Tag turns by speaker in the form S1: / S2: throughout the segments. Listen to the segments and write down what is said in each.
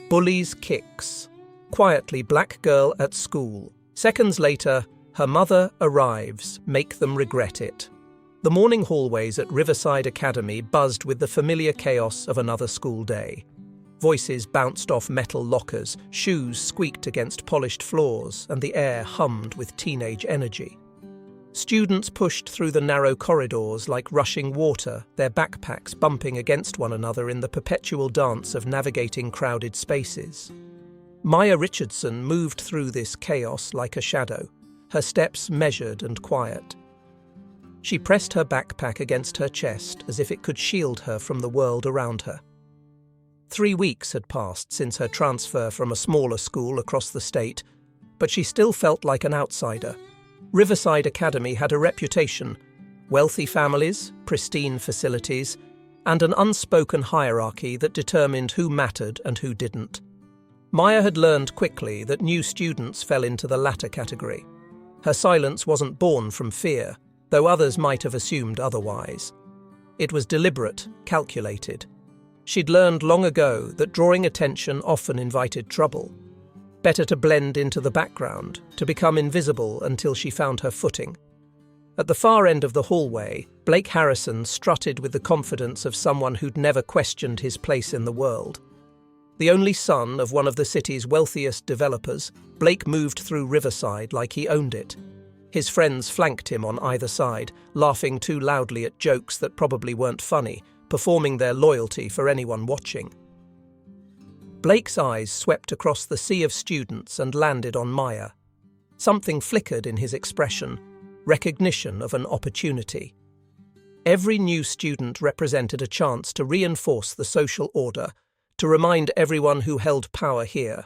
S1: Bullies kicks. Quietly black girl at school. Seconds later, her mother arrives, make them regret it. The morning hallways at Riverside Academy buzzed with the familiar chaos of another school day. Voices bounced off metal lockers, shoes squeaked against polished floors, and the air hummed with teenage energy. Students pushed through the narrow corridors like rushing water, their backpacks bumping against one another in the perpetual dance of navigating crowded spaces. Maya Richardson moved through this chaos like a shadow, her steps measured and quiet. She pressed her backpack against her chest as if it could shield her from the world around her. 3 weeks had passed since her transfer from a smaller school across the state, but she still felt like an outsider. Riverside Academy had a reputation: wealthy families, pristine facilities, and an unspoken hierarchy that determined who mattered and who didn't. Maya had learned quickly that new students fell into the latter category. Her silence wasn't born from fear, though others might have assumed otherwise. It was deliberate, calculated. She'd learned long ago that drawing attention often invited trouble. Better to blend into the background, to become invisible until she found her footing. At the far end of the hallway, Blake Harrison strutted with the confidence of someone who'd never questioned his place in the world. The only son of one of the city's wealthiest developers, Blake moved through Riverside like he owned it. His friends flanked him on either side, laughing too loudly at jokes that probably weren't funny, performing their loyalty for anyone watching. Blake's eyes swept across the sea of students and landed on Maya. Something flickered in his expression, recognition of an opportunity. Every new student represented a chance to reinforce the social order, to remind everyone who held power here.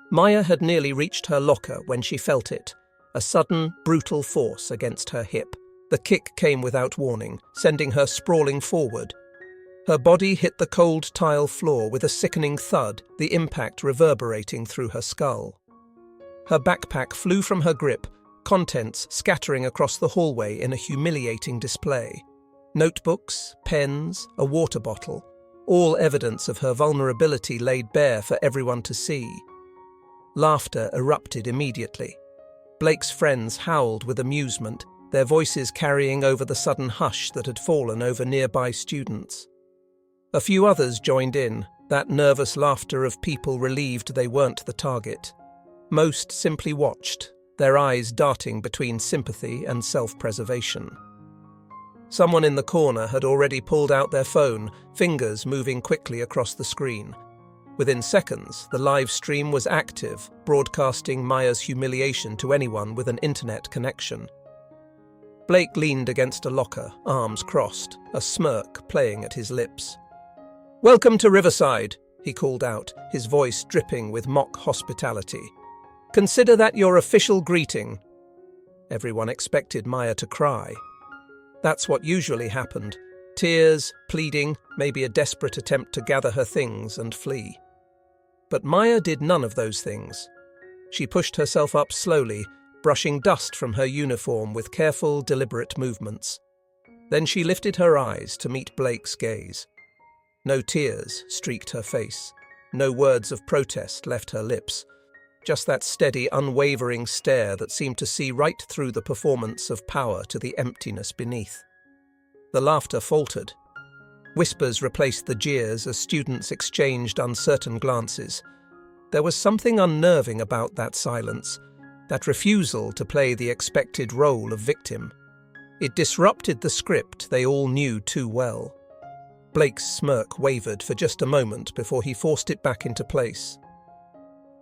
S1: Maya had nearly reached her locker when she felt it, a sudden, brutal force against her hip. The kick came without warning, sending her sprawling forward. Her body hit the cold tile floor with a sickening thud, the impact reverberating through her skull. Her backpack flew from her grip, contents scattering across the hallway in a humiliating display. Notebooks, pens, a water bottle, all evidence of her vulnerability laid bare for everyone to see. Laughter erupted immediately. Blake's friends howled with amusement, their voices carrying over the sudden hush that had fallen over nearby students. A few others joined in, that nervous laughter of people relieved they weren't the target. Most simply watched, their eyes darting between sympathy and self-preservation. Someone in the corner had already pulled out their phone, fingers moving quickly across the screen. Within seconds, the live stream was active, broadcasting Maya's humiliation to anyone with an internet connection. Blake leaned against a locker, arms crossed, a smirk playing at his lips. "Welcome to Riverside," he called out, his voice dripping with mock hospitality. "Consider that your official greeting." Everyone expected Maya to cry. That's what usually happened. Tears, pleading, maybe a desperate attempt to gather her things and flee. But Maya did none of those things. She pushed herself up slowly, brushing dust from her uniform with careful, deliberate movements. Then she lifted her eyes to meet Blake's gaze. No tears streaked her face. No words of protest left her lips. Just that steady, unwavering stare that seemed to see right through the performance of power to the emptiness beneath. The laughter faltered. Whispers replaced the jeers as students exchanged uncertain glances. There was something unnerving about that silence, that refusal to play the expected role of victim. It disrupted the script they all knew too well. Blake's smirk wavered for just a moment before he forced it back into place.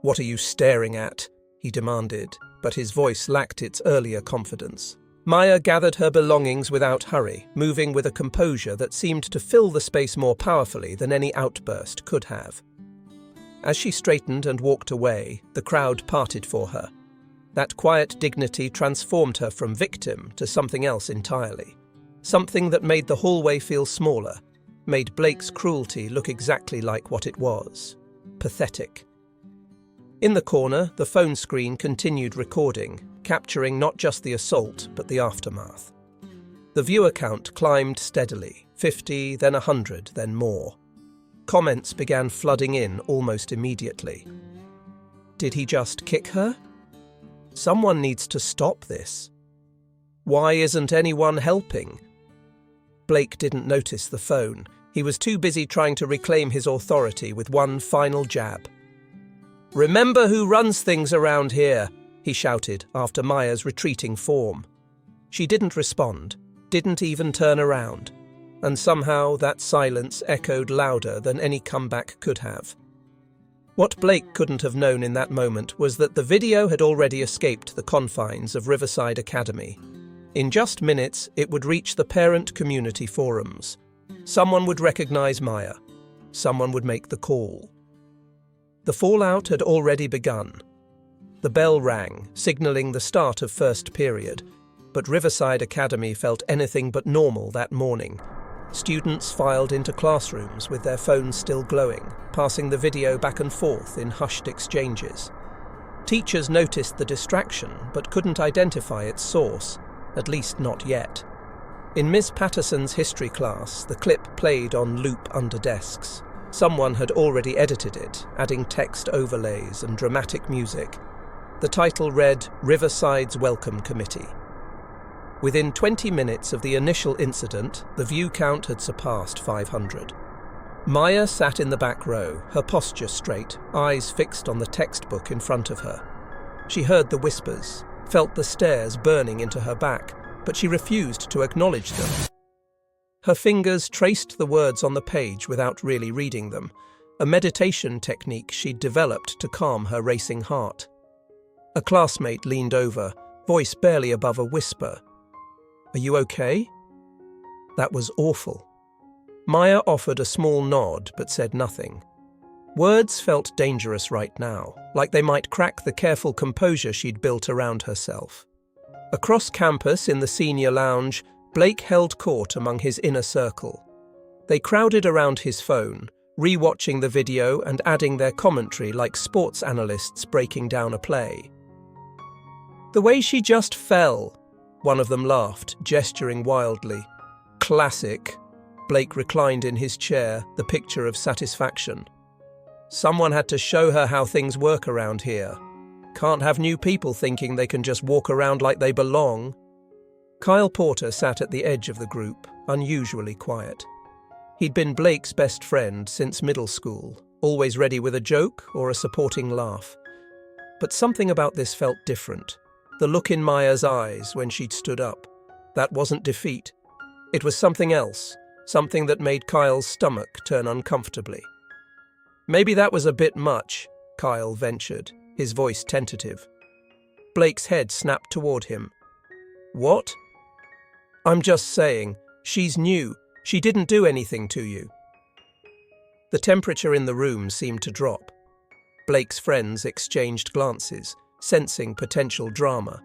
S1: "What are you staring at?" he demanded, but his voice lacked its earlier confidence. Maya gathered her belongings without hurry, moving with a composure that seemed to fill the space more powerfully than any outburst could have. As she straightened and walked away, the crowd parted for her. That quiet dignity transformed her from victim to something else entirely. Something that made the hallway feel smaller, made Blake's cruelty look exactly like what it was: pathetic. In the corner, the phone screen continued recording, capturing not just the assault, but the aftermath. The viewer count climbed steadily, 50, then 100, then more. Comments began flooding in almost immediately. Did he just kick her? Someone needs to stop this. Why isn't anyone helping? Blake didn't notice the phone. He was too busy trying to reclaim his authority with one final jab. "Remember who runs things around here," he shouted after Maya's retreating form. She didn't respond, didn't even turn around, and somehow that silence echoed louder than any comeback could have. What Blake couldn't have known in that moment was that the video had already escaped the confines of Riverside Academy. In just minutes, it would reach the parent community forums. Someone would recognize Maya. Someone would make the call. The fallout had already begun. The bell rang, signaling the start of first period, but Riverside Academy felt anything but normal that morning. Students filed into classrooms with their phones still glowing, passing the video back and forth in hushed exchanges. Teachers noticed the distraction but couldn't identify its source, at least not yet. In Ms. Patterson's history class, the clip played on loop under desks. Someone had already edited it, adding text overlays and dramatic music. The title read, "Riverside's Welcome Committee." Within 20 minutes of the initial incident, the view count had surpassed 500. Maya sat in the back row, her posture straight, eyes fixed on the textbook in front of her. She heard the whispers, felt the stares burning into her back, but she refused to acknowledge them. Her fingers traced the words on the page without really reading them, a meditation technique she'd developed to calm her racing heart. A classmate leaned over, voice barely above a whisper. "Are you okay?" That was awful. Maya offered a small nod but said nothing. Words felt dangerous right now, like they might crack the careful composure she'd built around herself. Across campus in the senior lounge, Blake held court among his inner circle. They crowded around his phone, re-watching the video and adding their commentary like sports analysts breaking down a play. "The way she just fell," one of them laughed, gesturing wildly. "Classic." Blake reclined in his chair, the picture of satisfaction. "Someone had to show her how things work around here. Can't have new people thinking they can just walk around like they belong." Kyle Porter sat at the edge of the group, unusually quiet. He'd been Blake's best friend since middle school, always ready with a joke or a supporting laugh. But something about this felt different. The look in Maya's eyes when she'd stood up. That wasn't defeat. It was something else, something that made Kyle's stomach turn uncomfortably. "Maybe that was a bit much," Kyle ventured, his voice tentative. Blake's head snapped toward him. "What?" "I'm just saying, she's new. She didn't do anything to you." The temperature in the room seemed to drop. Blake's friends exchanged glances, sensing potential drama.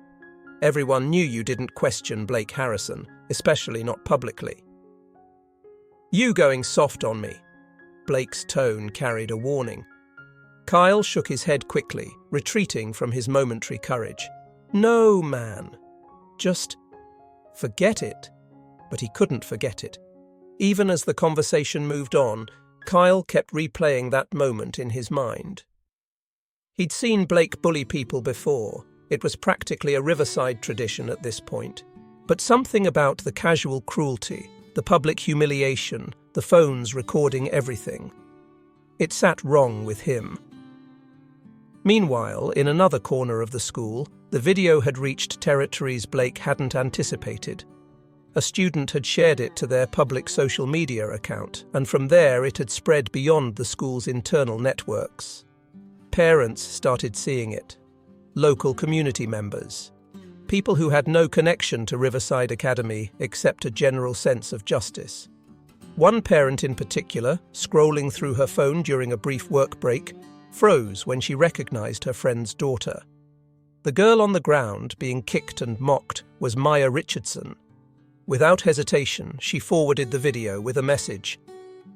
S1: Everyone knew you didn't question Blake Harrison, especially not publicly. "You going soft on me." Blake's tone carried a warning. Kyle shook his head quickly, retreating from his momentary courage. "No, man. Just forget it." But he couldn't forget it. Even as the conversation moved on, Kyle kept replaying that moment in his mind. He'd seen Blake bully people before. It was practically a Riverside tradition at this point. But something about the casual cruelty, the public humiliation, the phones recording everything. It sat wrong with him. Meanwhile, in another corner of the school, the video had reached territories Blake hadn't anticipated. A student had shared it to their public social media account, and from there it had spread beyond the school's internal networks. Parents started seeing it. Local community members. People who had no connection to Riverside Academy except a general sense of justice. One parent in particular, scrolling through her phone during a brief work break, froze when she recognized her friend's daughter. The girl on the ground, being kicked and mocked, was Maya Richardson. Without hesitation, she forwarded the video with a message.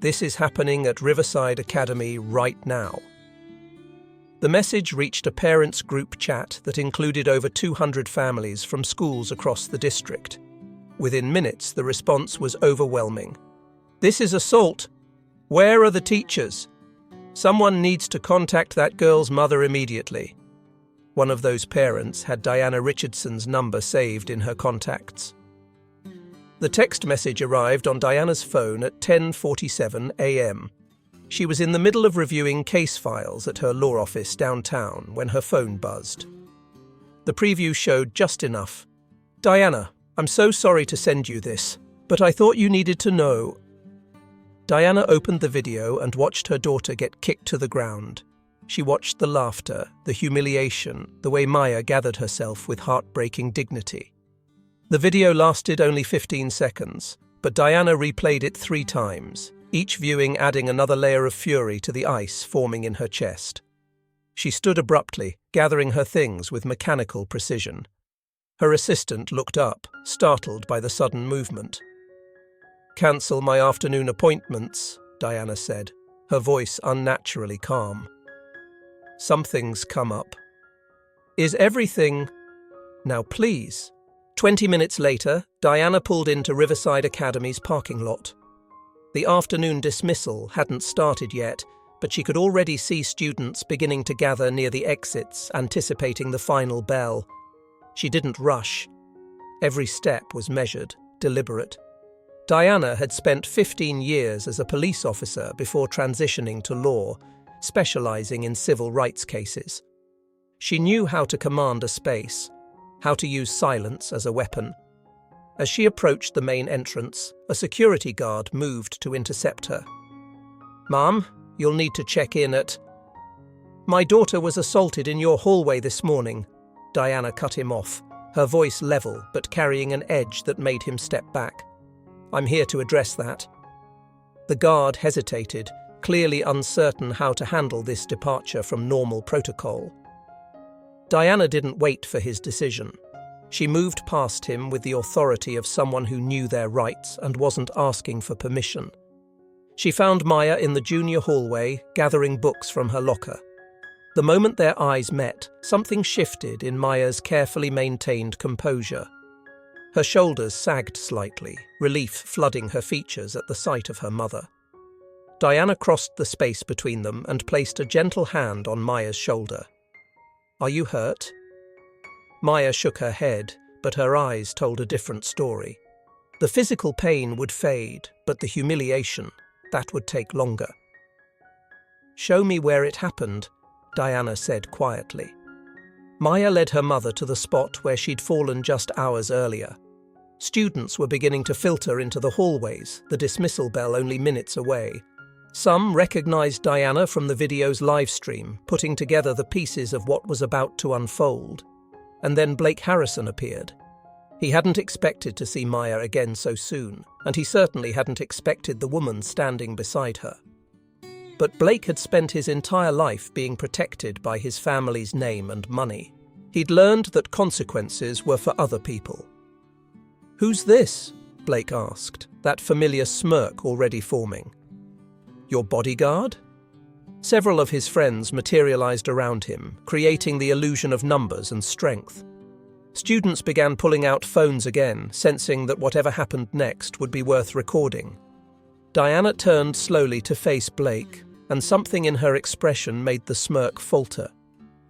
S1: "This is happening at Riverside Academy right now." The message reached a parents' group chat that included over 200 families from schools across the district. Within minutes, the response was overwhelming. "This is assault." Where are the teachers? Someone needs to contact that girl's mother immediately. One of those parents had Diana Richardson's number saved in her contacts. The text message arrived on Diana's phone at 10:47 a.m. She was in the middle of reviewing case files at her law office downtown when her phone buzzed. The preview showed just enough. Diana, I'm so sorry to send you this, but I thought you needed to know. Diana opened the video and watched her daughter get kicked to the ground. She watched the laughter, the humiliation, the way Maya gathered herself with heartbreaking dignity. The video lasted only 15 seconds, but Diana replayed it 3 times, each viewing adding another layer of fury to the ice forming in her chest. She stood abruptly, gathering her things with mechanical precision. Her assistant looked up, startled by the sudden movement. "Cancel my afternoon appointments," Diana said, her voice unnaturally calm. "Something's come up." "Is everything—" "Now please." 20 minutes later, Diana pulled into Riverside Academy's parking lot. The afternoon dismissal hadn't started yet, but she could already see students beginning to gather near the exits, anticipating the final bell. She didn't rush. Every step was measured, deliberate. Diana had spent 15 years as a police officer before transitioning to law, specializing in civil rights cases. She knew how to command a space, how to use silence as a weapon. As she approached the main entrance, a security guard moved to intercept her. "Ma'am, you'll need to check in at—" "My daughter was assaulted in your hallway this morning." Diana cut him off, her voice level but carrying an edge that made him step back. "I'm here to address that." The guard hesitated, clearly uncertain how to handle this departure from normal protocol. Diana didn't wait for his decision. She moved past him with the authority of someone who knew their rights and wasn't asking for permission. She found Maya in the junior hallway, gathering books from her locker. The moment their eyes met, something shifted in Maya's carefully maintained composure. Her shoulders sagged slightly, relief flooding her features at the sight of her mother. Diana crossed the space between them and placed a gentle hand on Maya's shoulder. "Are you hurt?" Maya shook her head, but her eyes told a different story. The physical pain would fade, but the humiliation, that would take longer. "Show me where it happened," Diana said quietly. Maya led her mother to the spot where she'd fallen just hours earlier. Students were beginning to filter into the hallways, the dismissal bell only minutes away. Some recognized Diana from the video's live stream, putting together the pieces of what was about to unfold. And then Blake Harrison appeared. He hadn't expected to see Maya again so soon, and he certainly hadn't expected the woman standing beside her. But Blake had spent his entire life being protected by his family's name and money. He'd learned that consequences were for other people. "Who's this?" Blake asked, that familiar smirk already forming. "Your bodyguard?" Several of his friends materialized around him, creating the illusion of numbers and strength. Students began pulling out phones again, sensing that whatever happened next would be worth recording. Diana turned slowly to face Blake, and something in her expression made the smirk falter.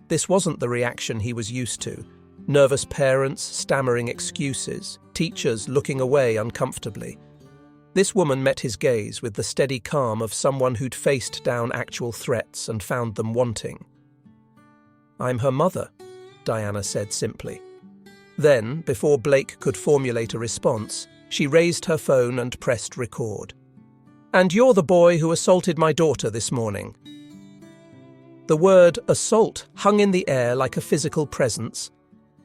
S1: This wasn't the reaction he was used to. Nervous parents stammering excuses, teachers looking away uncomfortably. This woman met his gaze with the steady calm of someone who'd faced down actual threats and found them wanting. "I'm her mother," Diana said simply. Then, before Blake could formulate a response, she raised her phone and pressed record. "And you're the boy who assaulted my daughter this morning." The word assault hung in the air like a physical presence.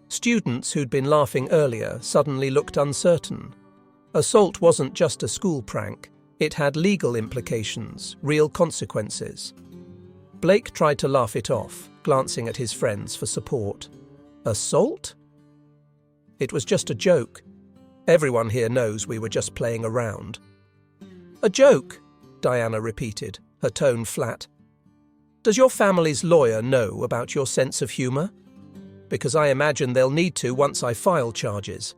S1: Students who'd been laughing earlier suddenly looked uncertain. Assault wasn't just a school prank. It had legal implications, real consequences. Blake tried to laugh it off, glancing at his friends for support. Assault? It was just a joke. Everyone here knows we were just playing around. "A joke?" Diana repeated, her tone flat. "Does your family's lawyer know about your sense of humour? Because I imagine they'll need to once I file charges."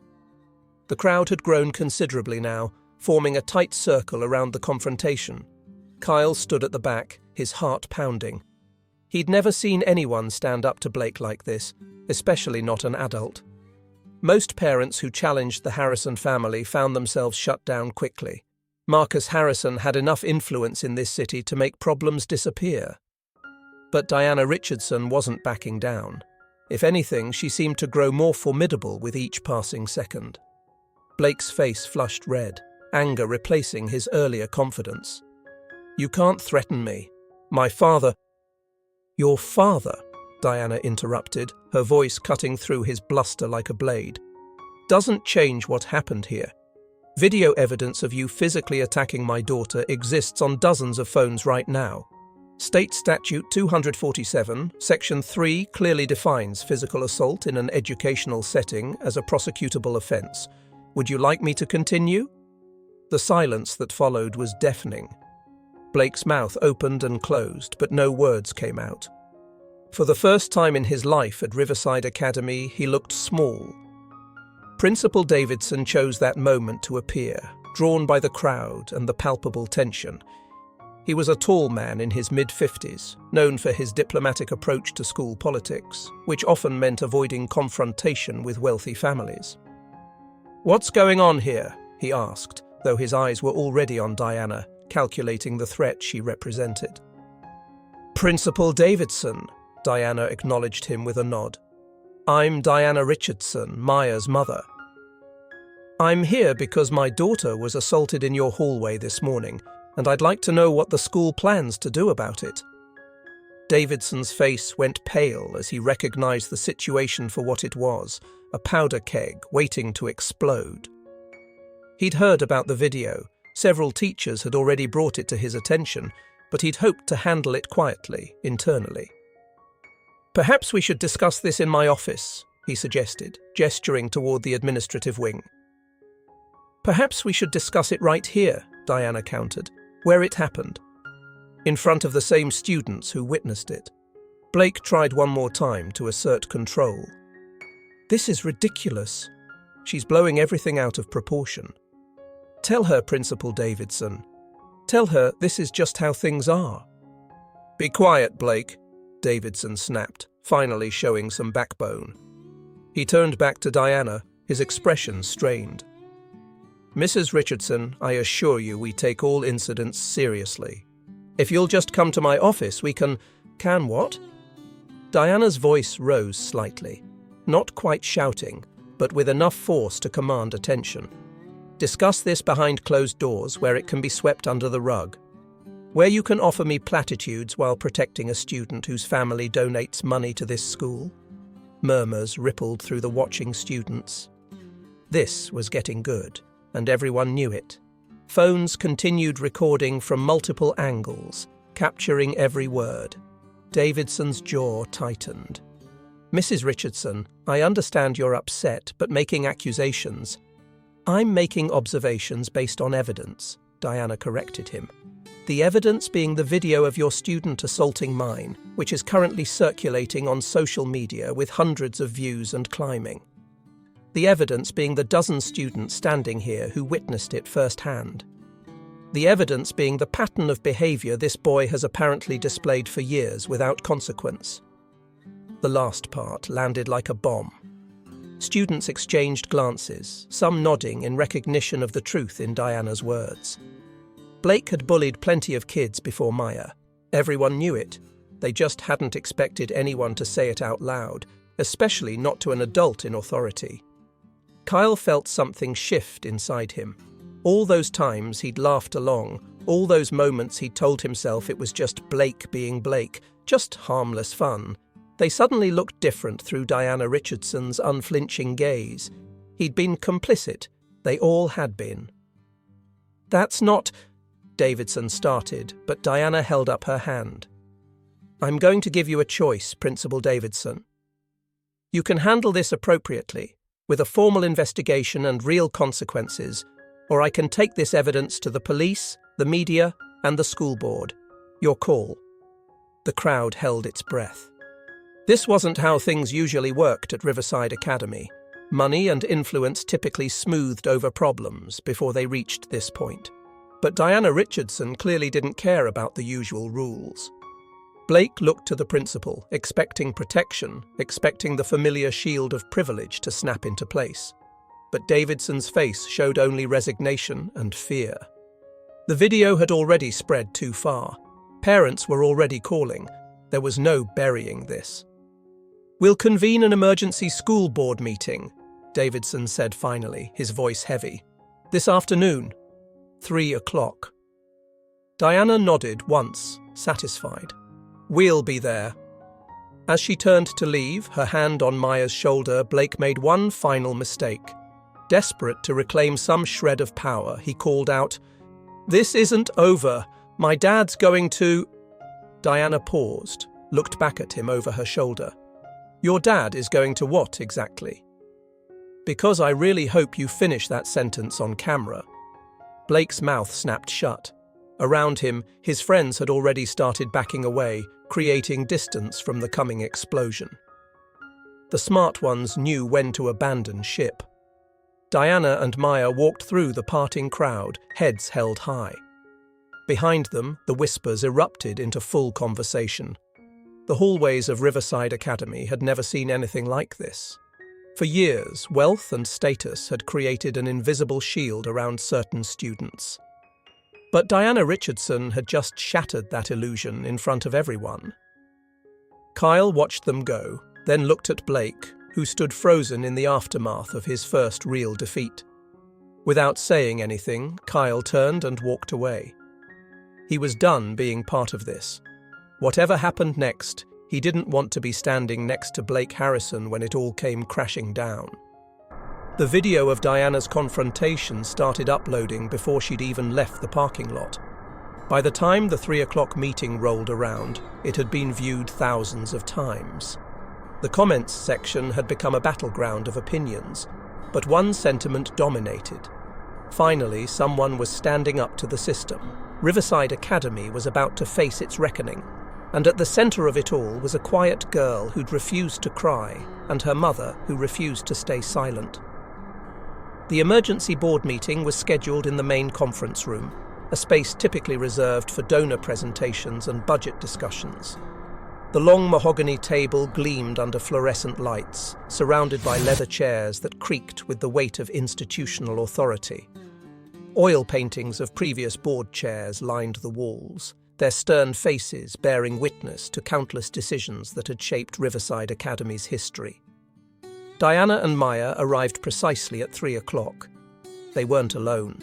S1: The crowd had grown considerably now, forming a tight circle around the confrontation. Kyle stood at the back, his heart pounding. He'd never seen anyone stand up to Blake like this, especially not an adult. Most parents who challenged the Harrison family found themselves shut down quickly. Marcus Harrison had enough influence in this city to make problems disappear. But Diana Richardson wasn't backing down. If anything, she seemed to grow more formidable with each passing second. Blake's face flushed red, anger replacing his earlier confidence. "You can't threaten me. My father—" "Your father," Diana interrupted, her voice cutting through his bluster like a blade, "doesn't change what happened here. Video evidence of you physically attacking my daughter exists on dozens of phones right now. State Statute 247, Section 3 clearly defines physical assault in an educational setting as a prosecutable offence. Would you like me to continue?" The silence that followed was deafening. Blake's mouth opened and closed, but no words came out. For the first time in his life at Riverside Academy, he looked small. Principal Davidson chose that moment to appear, drawn by the crowd and the palpable tension. He was a tall man in his mid-50s, known for his diplomatic approach to school politics, which often meant avoiding confrontation with wealthy families. "What's going on here?" he asked, though his eyes were already on Diana, calculating the threat she represented. "Principal Davidson," Diana acknowledged him with a nod. "I'm Diana Richardson, Maya's mother. I'm here because my daughter was assaulted in your hallway this morning, and I'd like to know what the school plans to do about it." Davidson's face went pale as he recognized the situation for what it was, a powder keg waiting to explode. He'd heard about the video. Several teachers had already brought it to his attention, but he'd hoped to handle it quietly, internally. "Perhaps we should discuss this in my office," he suggested, gesturing toward the administrative wing. "Perhaps we should discuss it right here," Diana countered, "where it happened. In front of the same students who witnessed it." Blake tried one more time to assert control. "This is ridiculous. She's blowing everything out of proportion. Tell her, Principal Davidson. Tell her this is just how things are." "Be quiet, Blake," Davidson snapped, finally showing some backbone. He turned back to Diana, his expression strained. "Mrs. Richardson, I assure you we take all incidents seriously. If you'll just come to my office, we can—" "Can what?" Diana's voice rose slightly, not quite shouting, but with enough force to command attention. "Discuss this behind closed doors where it can be swept under the rug. Where you can offer me platitudes while protecting a student whose family donates money to this school." Murmurs rippled through the watching students. This was getting good, and everyone knew it. Phones continued recording from multiple angles, capturing every word. Davidson's jaw tightened. "Mrs. Richardson, I understand you're upset, but making accusations—" "I'm making observations based on evidence," Diana corrected him. "The evidence being the video of your student assaulting mine, which is currently circulating on social media with hundreds of views and climbing. The evidence being the dozen students standing here who witnessed it firsthand. The evidence being the pattern of behavior this boy has apparently displayed for years without consequence." The last part landed like a bomb. Students exchanged glances, some nodding in recognition of the truth in Diana's words. Blake had bullied plenty of kids before Maya. Everyone knew it. They just hadn't expected anyone to say it out loud, especially not to an adult in authority. Kyle felt something shift inside him. All those times he'd laughed along, all those moments he'd told himself it was just Blake being Blake, just harmless fun. They suddenly looked different through Diana Richardson's unflinching gaze. He'd been complicit. They all had been. "That's not—" Davidson started, but Diana held up her hand. "I'm going to give you a choice, Principal Davidson. You can handle this appropriately, with a formal investigation and real consequences, or I can take this evidence to the police, the media, and the school board. Your call." The crowd held its breath. This wasn't how things usually worked at Riverside Academy. Money and influence typically smoothed over problems before they reached this point. But Diana Richardson clearly didn't care about the usual rules. Blake looked to the principal, expecting protection, expecting the familiar shield of privilege to snap into place. But Davidson's face showed only resignation and fear. The video had already spread too far. Parents were already calling. There was no burying this. "We'll convene an emergency school board meeting," Davidson said finally, his voice heavy. "This afternoon, 3 o'clock. Diana nodded once, satisfied. "We'll be there." As she turned to leave, her hand on Maya's shoulder, Blake made one final mistake. Desperate to reclaim some shred of power, he called out, "This isn't over. My dad's going to—" Diana paused, looked back at him over her shoulder. "Your dad is going to what exactly?" "Because I really hope you finish that sentence on camera." Blake's mouth snapped shut. Around him, his friends had already started backing away, creating distance from the coming explosion. The smart ones knew when to abandon ship. Diana and Maya walked through the parting crowd, heads held high. Behind them, the whispers erupted into full conversation. The hallways of Riverside Academy had never seen anything like this. For years, wealth and status had created an invisible shield around certain students. But Diana Richardson had just shattered that illusion in front of everyone. Kyle watched them go, then looked at Blake, who stood frozen in the aftermath of his first real defeat. Without saying anything, Kyle turned and walked away. He was done being part of this. Whatever happened next, he didn't want to be standing next to Blake Harrison when it all came crashing down. The video of Diana's confrontation started uploading before she'd even left the parking lot. By the time the 3 o'clock meeting rolled around, it had been viewed thousands of times. The comments section had become a battleground of opinions, but one sentiment dominated. Finally, someone was standing up to the system. Riverside Academy was about to face its reckoning, and at the center of it all was a quiet girl who'd refused to cry, and her mother who refused to stay silent. The emergency board meeting was scheduled in the main conference room, a space typically reserved for donor presentations and budget discussions. The long mahogany table gleamed under fluorescent lights, surrounded by leather chairs that creaked with the weight of institutional authority. Oil paintings of previous board chairs lined the walls, their stern faces bearing witness to countless decisions that had shaped Riverside Academy's history. Diana and Maya arrived precisely at 3 o'clock. They weren't alone.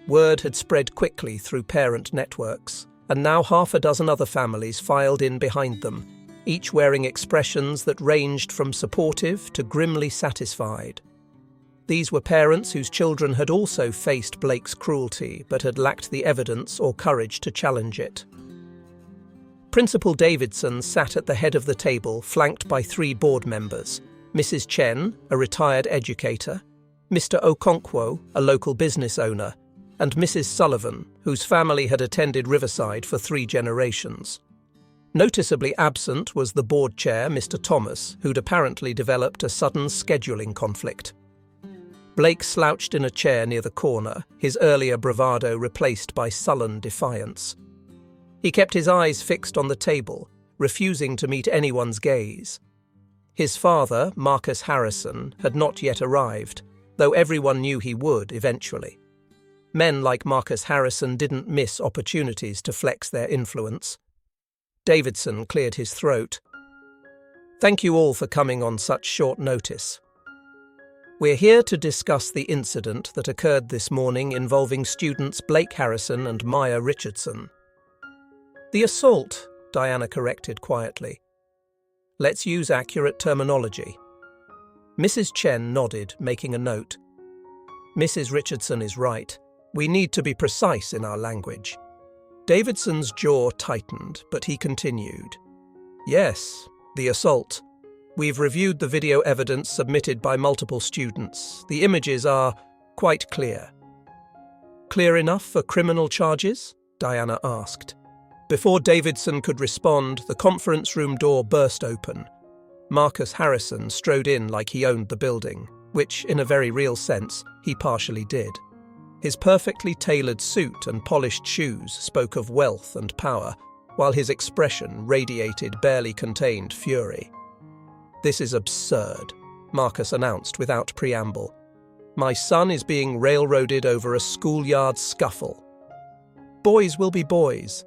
S1: Word had spread quickly through parent networks, and now half a dozen other families filed in behind them, each wearing expressions that ranged from supportive to grimly satisfied. These were parents whose children had also faced Blake's cruelty but had lacked the evidence or courage to challenge it. Principal Davidson sat at the head of the table, flanked by 3 board members: Mrs. Chen, a retired educator, Mr. Okonkwo, a local business owner, and Mrs. Sullivan, whose family had attended Riverside for 3 generations. Noticeably absent was the board chair, Mr. Thomas, who'd apparently developed a sudden scheduling conflict. Blake slouched in a chair near the corner, his earlier bravado replaced by sullen defiance. He kept his eyes fixed on the table, refusing to meet anyone's gaze. His father, Marcus Harrison, had not yet arrived, though everyone knew he would eventually. Men like Marcus Harrison didn't miss opportunities to flex their influence. Davidson cleared his throat. "Thank you all for coming on such short notice. We're here to discuss the incident that occurred this morning involving students Blake Harrison and Maya Richardson." "The assault," Diana corrected quietly. "Let's use accurate terminology." Mrs. Chen nodded, making a note. "Mrs. Richardson is right. We need to be precise in our language." Davidson's jaw tightened, but he continued. "Yes, the assault. We've reviewed the video evidence submitted by multiple students. The images are quite clear." "Clear enough for criminal charges?" Diana asked. Before Davidson could respond, the conference room door burst open. Marcus Harrison strode in like he owned the building, which, in a very real sense, he partially did. His perfectly tailored suit and polished shoes spoke of wealth and power, while his expression radiated barely contained fury. "This is absurd," Marcus announced without preamble. "My son is being railroaded over a schoolyard scuffle. Boys will be boys.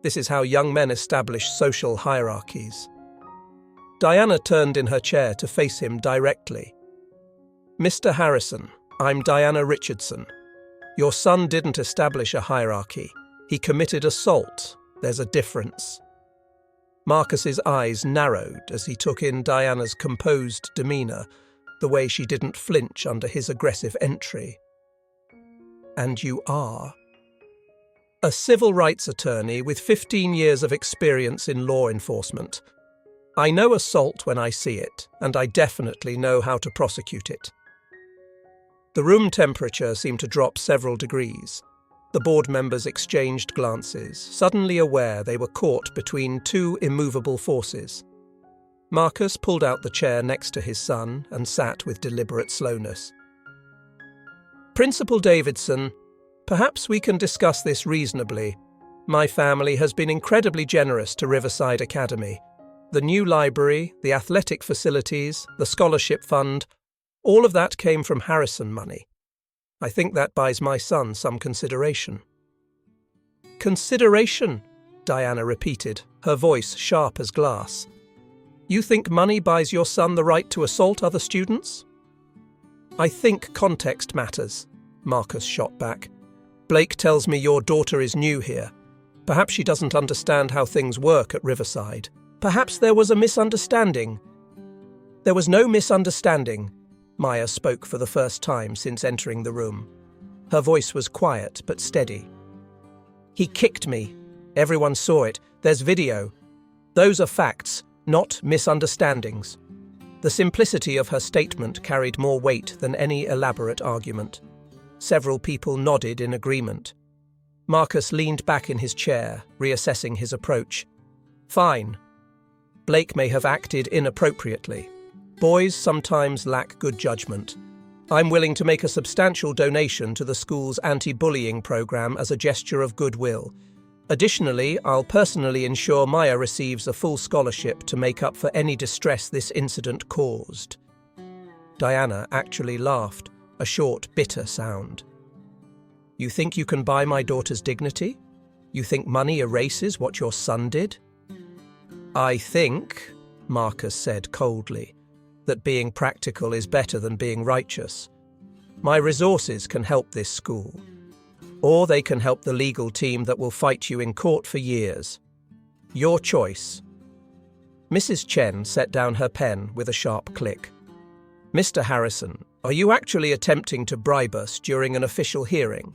S1: This is how young men establish social hierarchies." Diana turned in her chair to face him directly. "Mr. Harrison, I'm Diana Richardson. Your son didn't establish a hierarchy. He committed assault. There's a difference." Marcus's eyes narrowed as he took in Diana's composed demeanour, the way she didn't flinch under his aggressive entry. "And you are?" "A civil rights attorney with 15 years of experience in law enforcement. I know assault when I see it, and I definitely know how to prosecute it." The room temperature seemed to drop several degrees. The board members exchanged glances, suddenly aware they were caught between two immovable forces. Marcus pulled out the chair next to his son and sat with deliberate slowness. "Principal Davidson, perhaps we can discuss this reasonably. My family has been incredibly generous to Riverside Academy. The new library, the athletic facilities, the scholarship fund, all of that came from Harrison money. I think that buys my son some consideration." "Consideration?" Diana repeated, her voice sharp as glass. "You think money buys your son the right to assault other students?" "I think context matters," Marcus shot back. "Blake tells me your daughter is new here. Perhaps she doesn't understand how things work at Riverside. Perhaps there was a misunderstanding." "There was no misunderstanding." Maya spoke for the first time since entering the room. Her voice was quiet but steady. "He kicked me. Everyone saw it. There's video. Those are facts, not misunderstandings." The simplicity of her statement carried more weight than any elaborate argument. Several people nodded in agreement. Marcus leaned back in his chair, reassessing his approach. "Fine. Blake may have acted inappropriately. Boys sometimes lack good judgment. I'm willing to make a substantial donation to the school's anti-bullying program as a gesture of goodwill. Additionally, I'll personally ensure Maya receives a full scholarship to make up for any distress this incident caused." Diana actually laughed, a short, bitter sound. "You think you can buy my daughter's dignity? You think money erases what your son did?" "I think," Marcus said coldly, "that being practical is better than being righteous. My resources can help this school. Or they can help the legal team that will fight you in court for years. Your choice." Mrs. Chen set down her pen with a sharp click. "Mr. Harrison, are you actually attempting to bribe us during an official hearing?"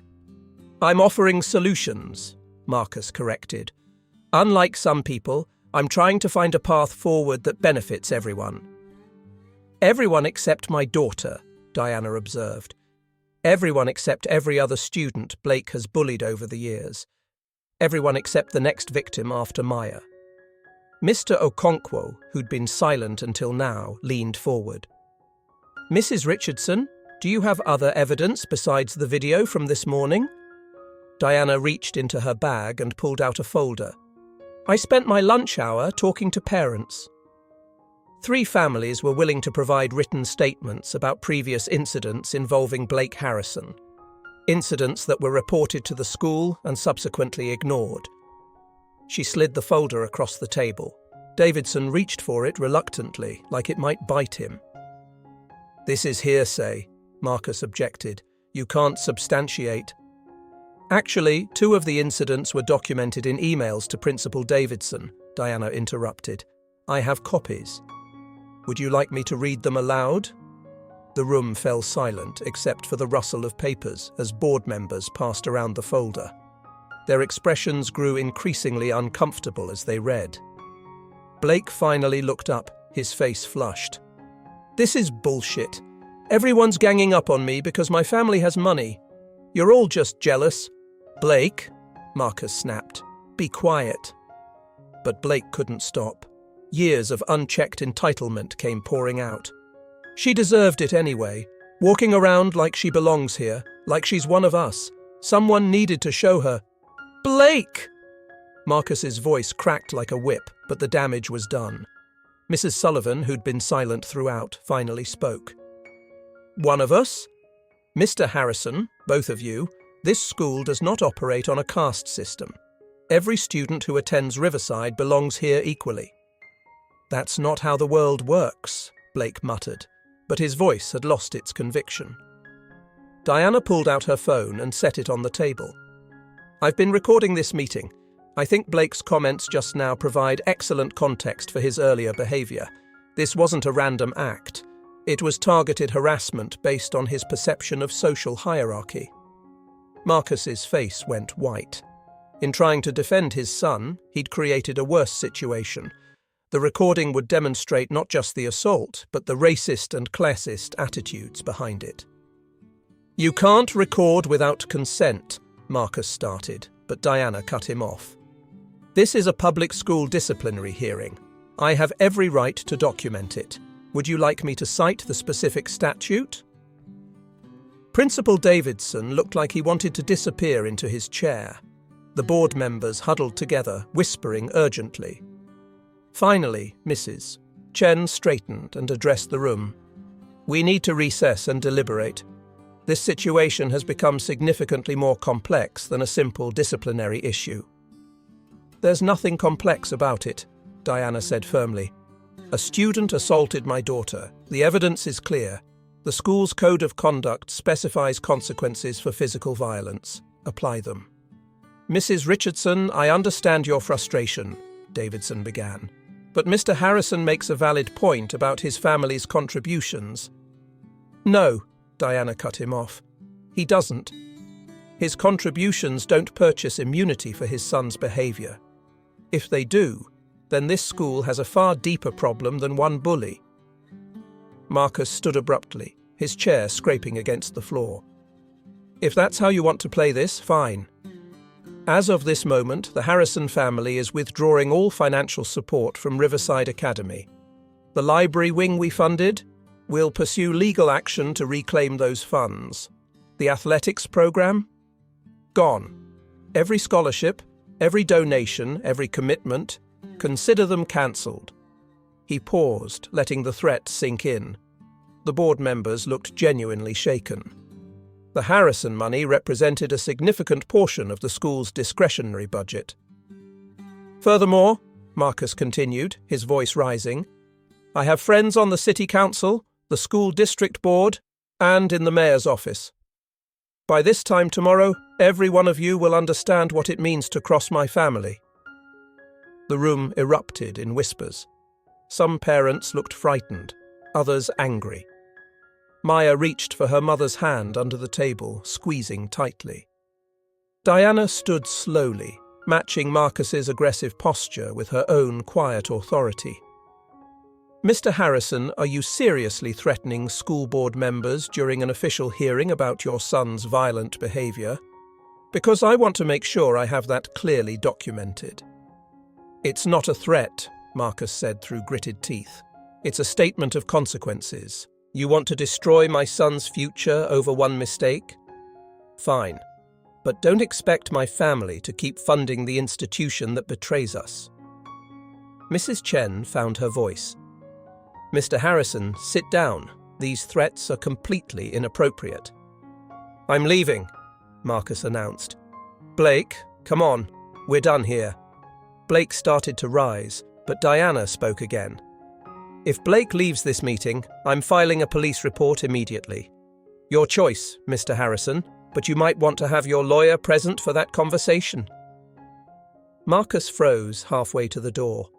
S1: "I'm offering solutions," Marcus corrected. "Unlike some people, I'm trying to find a path forward that benefits everyone." "Everyone except my daughter," Diana observed. "Everyone except every other student Blake has bullied over the years. Everyone except the next victim after Maya." Mr. Okonkwo, who'd been silent until now, leaned forward. "Mrs. Richardson, do you have other evidence besides the video from this morning?" Diana reached into her bag and pulled out a folder. "I spent my lunch hour talking to parents. 3 families were willing to provide written statements about previous incidents involving Blake Harrison. Incidents that were reported to the school and subsequently ignored." She slid the folder across the table. Davidson reached for it reluctantly, like it might bite him. "This is hearsay," Marcus objected. "You can't substantiate." "Actually, 2 of the incidents were documented in emails to Principal Davidson," Diana interrupted. "I have copies. Would you like me to read them aloud?" The room fell silent except for the rustle of papers as board members passed around the folder. Their expressions grew increasingly uncomfortable as they read. Blake finally looked up, his face flushed. "This is bullshit. Everyone's ganging up on me because my family has money. You're all just jealous." "Blake," Marcus snapped, "be quiet." But Blake couldn't stop. Years of unchecked entitlement came pouring out. She deserved it anyway, walking around like she belongs here, like she's one of us. Someone needed to show her. Blake! Marcus's voice cracked like a whip, but the damage was done. Mrs. Sullivan, who'd been silent throughout, finally spoke. One of us? Mr. Harrison, both of you, this school does not operate on a caste system. Every student who attends Riverside belongs here equally. That's not how the world works, Blake muttered, but his voice had lost its conviction. Diana pulled out her phone and set it on the table. I've been recording this meeting. I think Blake's comments just now provide excellent context for his earlier behaviour. This wasn't a random act. It was targeted harassment based on his perception of social hierarchy. Marcus's face went white. In trying to defend his son, he'd created a worse situation. The recording would demonstrate not just the assault, but the racist and classist attitudes behind it. You can't record without consent, Marcus started, but Diana cut him off. This is a public school disciplinary hearing. I have every right to document it. Would you like me to cite the specific statute? Principal Davidson looked like he wanted to disappear into his chair. The board members huddled together, whispering urgently. Finally, Mrs. Chen straightened and addressed the room. We need to recess and deliberate. This situation has become significantly more complex than a simple disciplinary issue. There's nothing complex about it, Diana said firmly. A student assaulted my daughter. The evidence is clear. The school's code of conduct specifies consequences for physical violence. Apply them. Mrs. Richardson, I understand your frustration, Davidson began. But Mr. Harrison makes a valid point about his family's contributions. No, Diana cut him off. He doesn't. His contributions don't purchase immunity for his son's behaviour. If they do, then this school has a far deeper problem than one bully. Marcus stood abruptly, his chair scraping against the floor. If that's how you want to play this, fine. As of this moment, the Harrison family is withdrawing all financial support from Riverside Academy. The library wing we funded will pursue legal action to reclaim those funds. The athletics program? Gone. Every scholarship, every donation, every commitment, consider them cancelled. He paused, letting the threat sink in. The board members looked genuinely shaken. The Harrison money represented a significant portion of the school's discretionary budget. Furthermore, Marcus continued, his voice rising, I have friends on the city council, the school district board, and in the mayor's office. By this time tomorrow, every one of you will understand what it means to cross my family. The room erupted in whispers. Some parents looked frightened, others angry. Maya reached for her mother's hand under the table, squeezing tightly. Diana stood slowly, matching Marcus's aggressive posture with her own quiet authority. Mr. Harrison, are you seriously threatening school board members during an official hearing about your son's violent behaviour? Because I want to make sure I have that clearly documented. It's not a threat, Marcus said through gritted teeth. It's a statement of consequences. You want to destroy my son's future over one mistake? Fine. But don't expect my family to keep funding the institution that betrays us. Mrs. Chen found her voice. Mr. Harrison, sit down. These threats are completely inappropriate. I'm leaving, Marcus announced. Blake, come on. We're done here. Blake started to rise, but Diana spoke again. If Blake leaves this meeting, I'm filing a police report immediately. Your choice, Mr. Harrison, but you might want to have your lawyer present for that conversation. Marcus froze halfway to the door.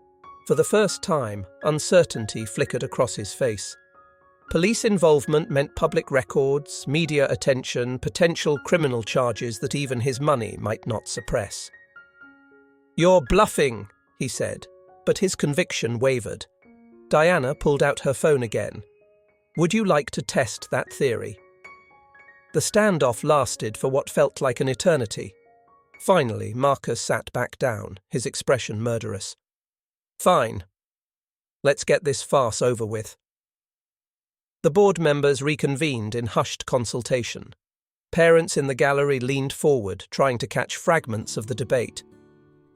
S1: For the first time, uncertainty flickered across his face. Police involvement meant public records, media attention, potential criminal charges that even his money might not suppress. You're bluffing, he said, but his conviction wavered. Diana pulled out her phone again. Would you like to test that theory? The standoff lasted for what felt like an eternity. Finally, Marcus sat back down, his expression murderous. Fine. Let's get this farce over with. The board members reconvened in hushed consultation. Parents in the gallery leaned forward, trying to catch fragments of the debate.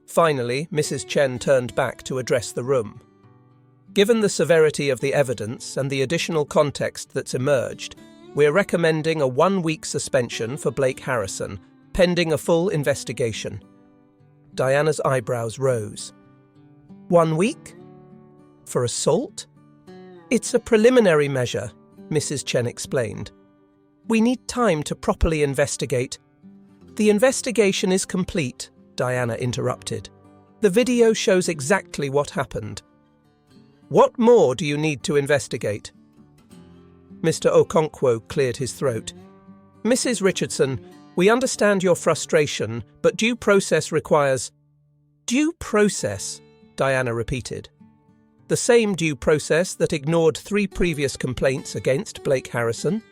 S1: Finally, Mrs. Chen turned back to address the room. Given the severity of the evidence and the additional context that's emerged, we're recommending a 1-week suspension for Blake Harrison, pending a full investigation. Diana's eyebrows rose. 1 week? For assault? It's a preliminary measure, Mrs. Chen explained. We need time to properly investigate. The investigation is complete, Diana interrupted. The video shows exactly what happened. What more do you need to investigate? Mr. Okonkwo cleared his throat. Mrs. Richardson, we understand your frustration, but due process requires... Due process, Diana repeated. The same due process that ignored 3 previous complaints against Blake Harrison?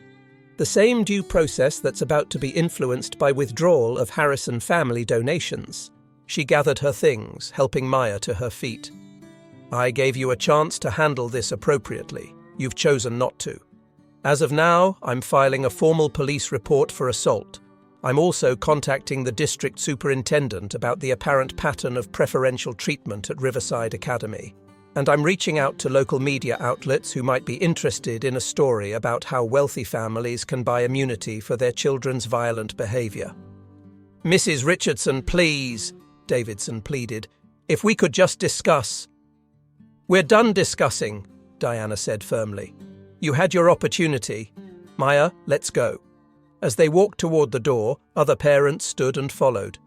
S1: The same due process that's about to be influenced by withdrawal of Harrison family donations. She gathered her things, helping Maya to her feet. I gave you a chance to handle this appropriately. You've chosen not to. As of now, I'm filing a formal police report for assault. I'm also contacting the district superintendent about the apparent pattern of preferential treatment at Riverside Academy. And I'm reaching out to local media outlets who might be interested in a story about how wealthy families can buy immunity for their children's violent behavior. Mrs. Richardson, please, Davidson pleaded. If we could just discuss. We're done discussing, Diana said firmly. You had your opportunity. Maya, let's go. As they walked toward the door, other parents stood and followed.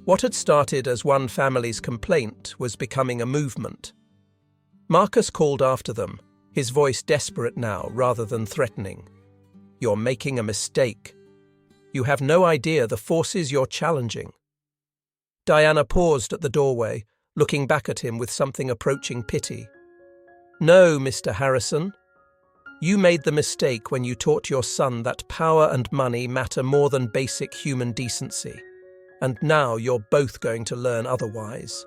S1: What had started as one family's complaint was becoming a movement. Marcus called after them, his voice desperate now rather than threatening. You're making a mistake. You have no idea the forces you're challenging. Diana paused at the doorway, looking back at him with something approaching pity. No, Mr. Harrison. You made the mistake when you taught your son that power and money matter more than basic human decency. And now you're both going to learn otherwise.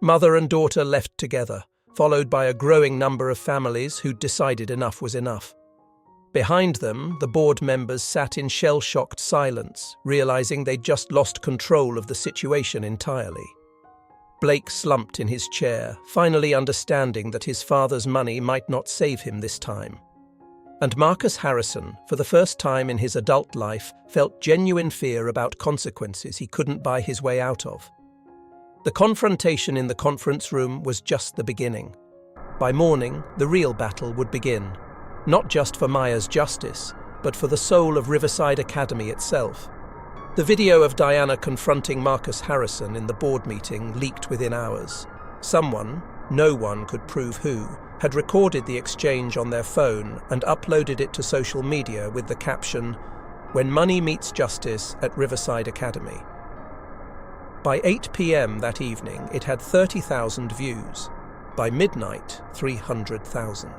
S1: Mother and daughter left together, followed by a growing number of families who'd decided enough was enough. Behind them, the board members sat in shell-shocked silence, realizing they'd just lost control of the situation entirely. Blake slumped in his chair, finally understanding that his father's money might not save him this time. And Marcus Harrison, for the first time in his adult life, felt genuine fear about consequences he couldn't buy his way out of. The confrontation in the conference room was just the beginning. By morning, the real battle would begin, not just for Maya's justice, but for the soul of Riverside Academy itself. The video of Diana confronting Marcus Harrison in the board meeting leaked within hours. Someone, no one could prove who, had recorded the exchange on their phone and uploaded it to social media with the caption, "When money meets justice at Riverside Academy." By 8 p.m. that evening, it had 30,000 views. By midnight, 300,000.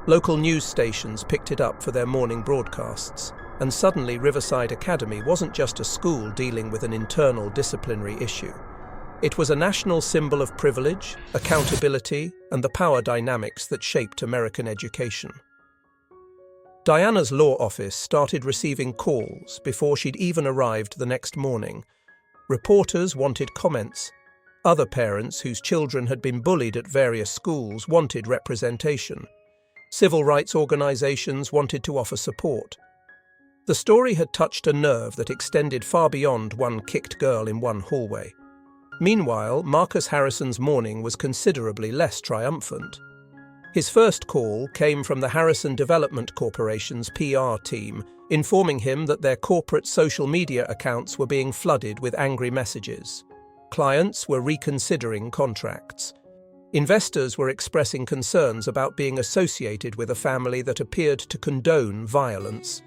S1: Local news stations picked it up for their morning broadcasts, and suddenly Riverside Academy wasn't just a school dealing with an internal disciplinary issue. It was a national symbol of privilege, accountability, and the power dynamics that shaped American education. Diana's law office started receiving calls before she'd even arrived the next morning. Reporters wanted comments. Other parents whose children had been bullied at various schools wanted representation. Civil rights organizations wanted to offer support. The story had touched a nerve that extended far beyond one kicked girl in one hallway. Meanwhile, Marcus Harrison's morning was considerably less triumphant. His first call came from the Harrison Development Corporation's PR team, informing him that their corporate social media accounts were being flooded with angry messages. Clients were reconsidering contracts. Investors were expressing concerns about being associated with a family that appeared to condone violence.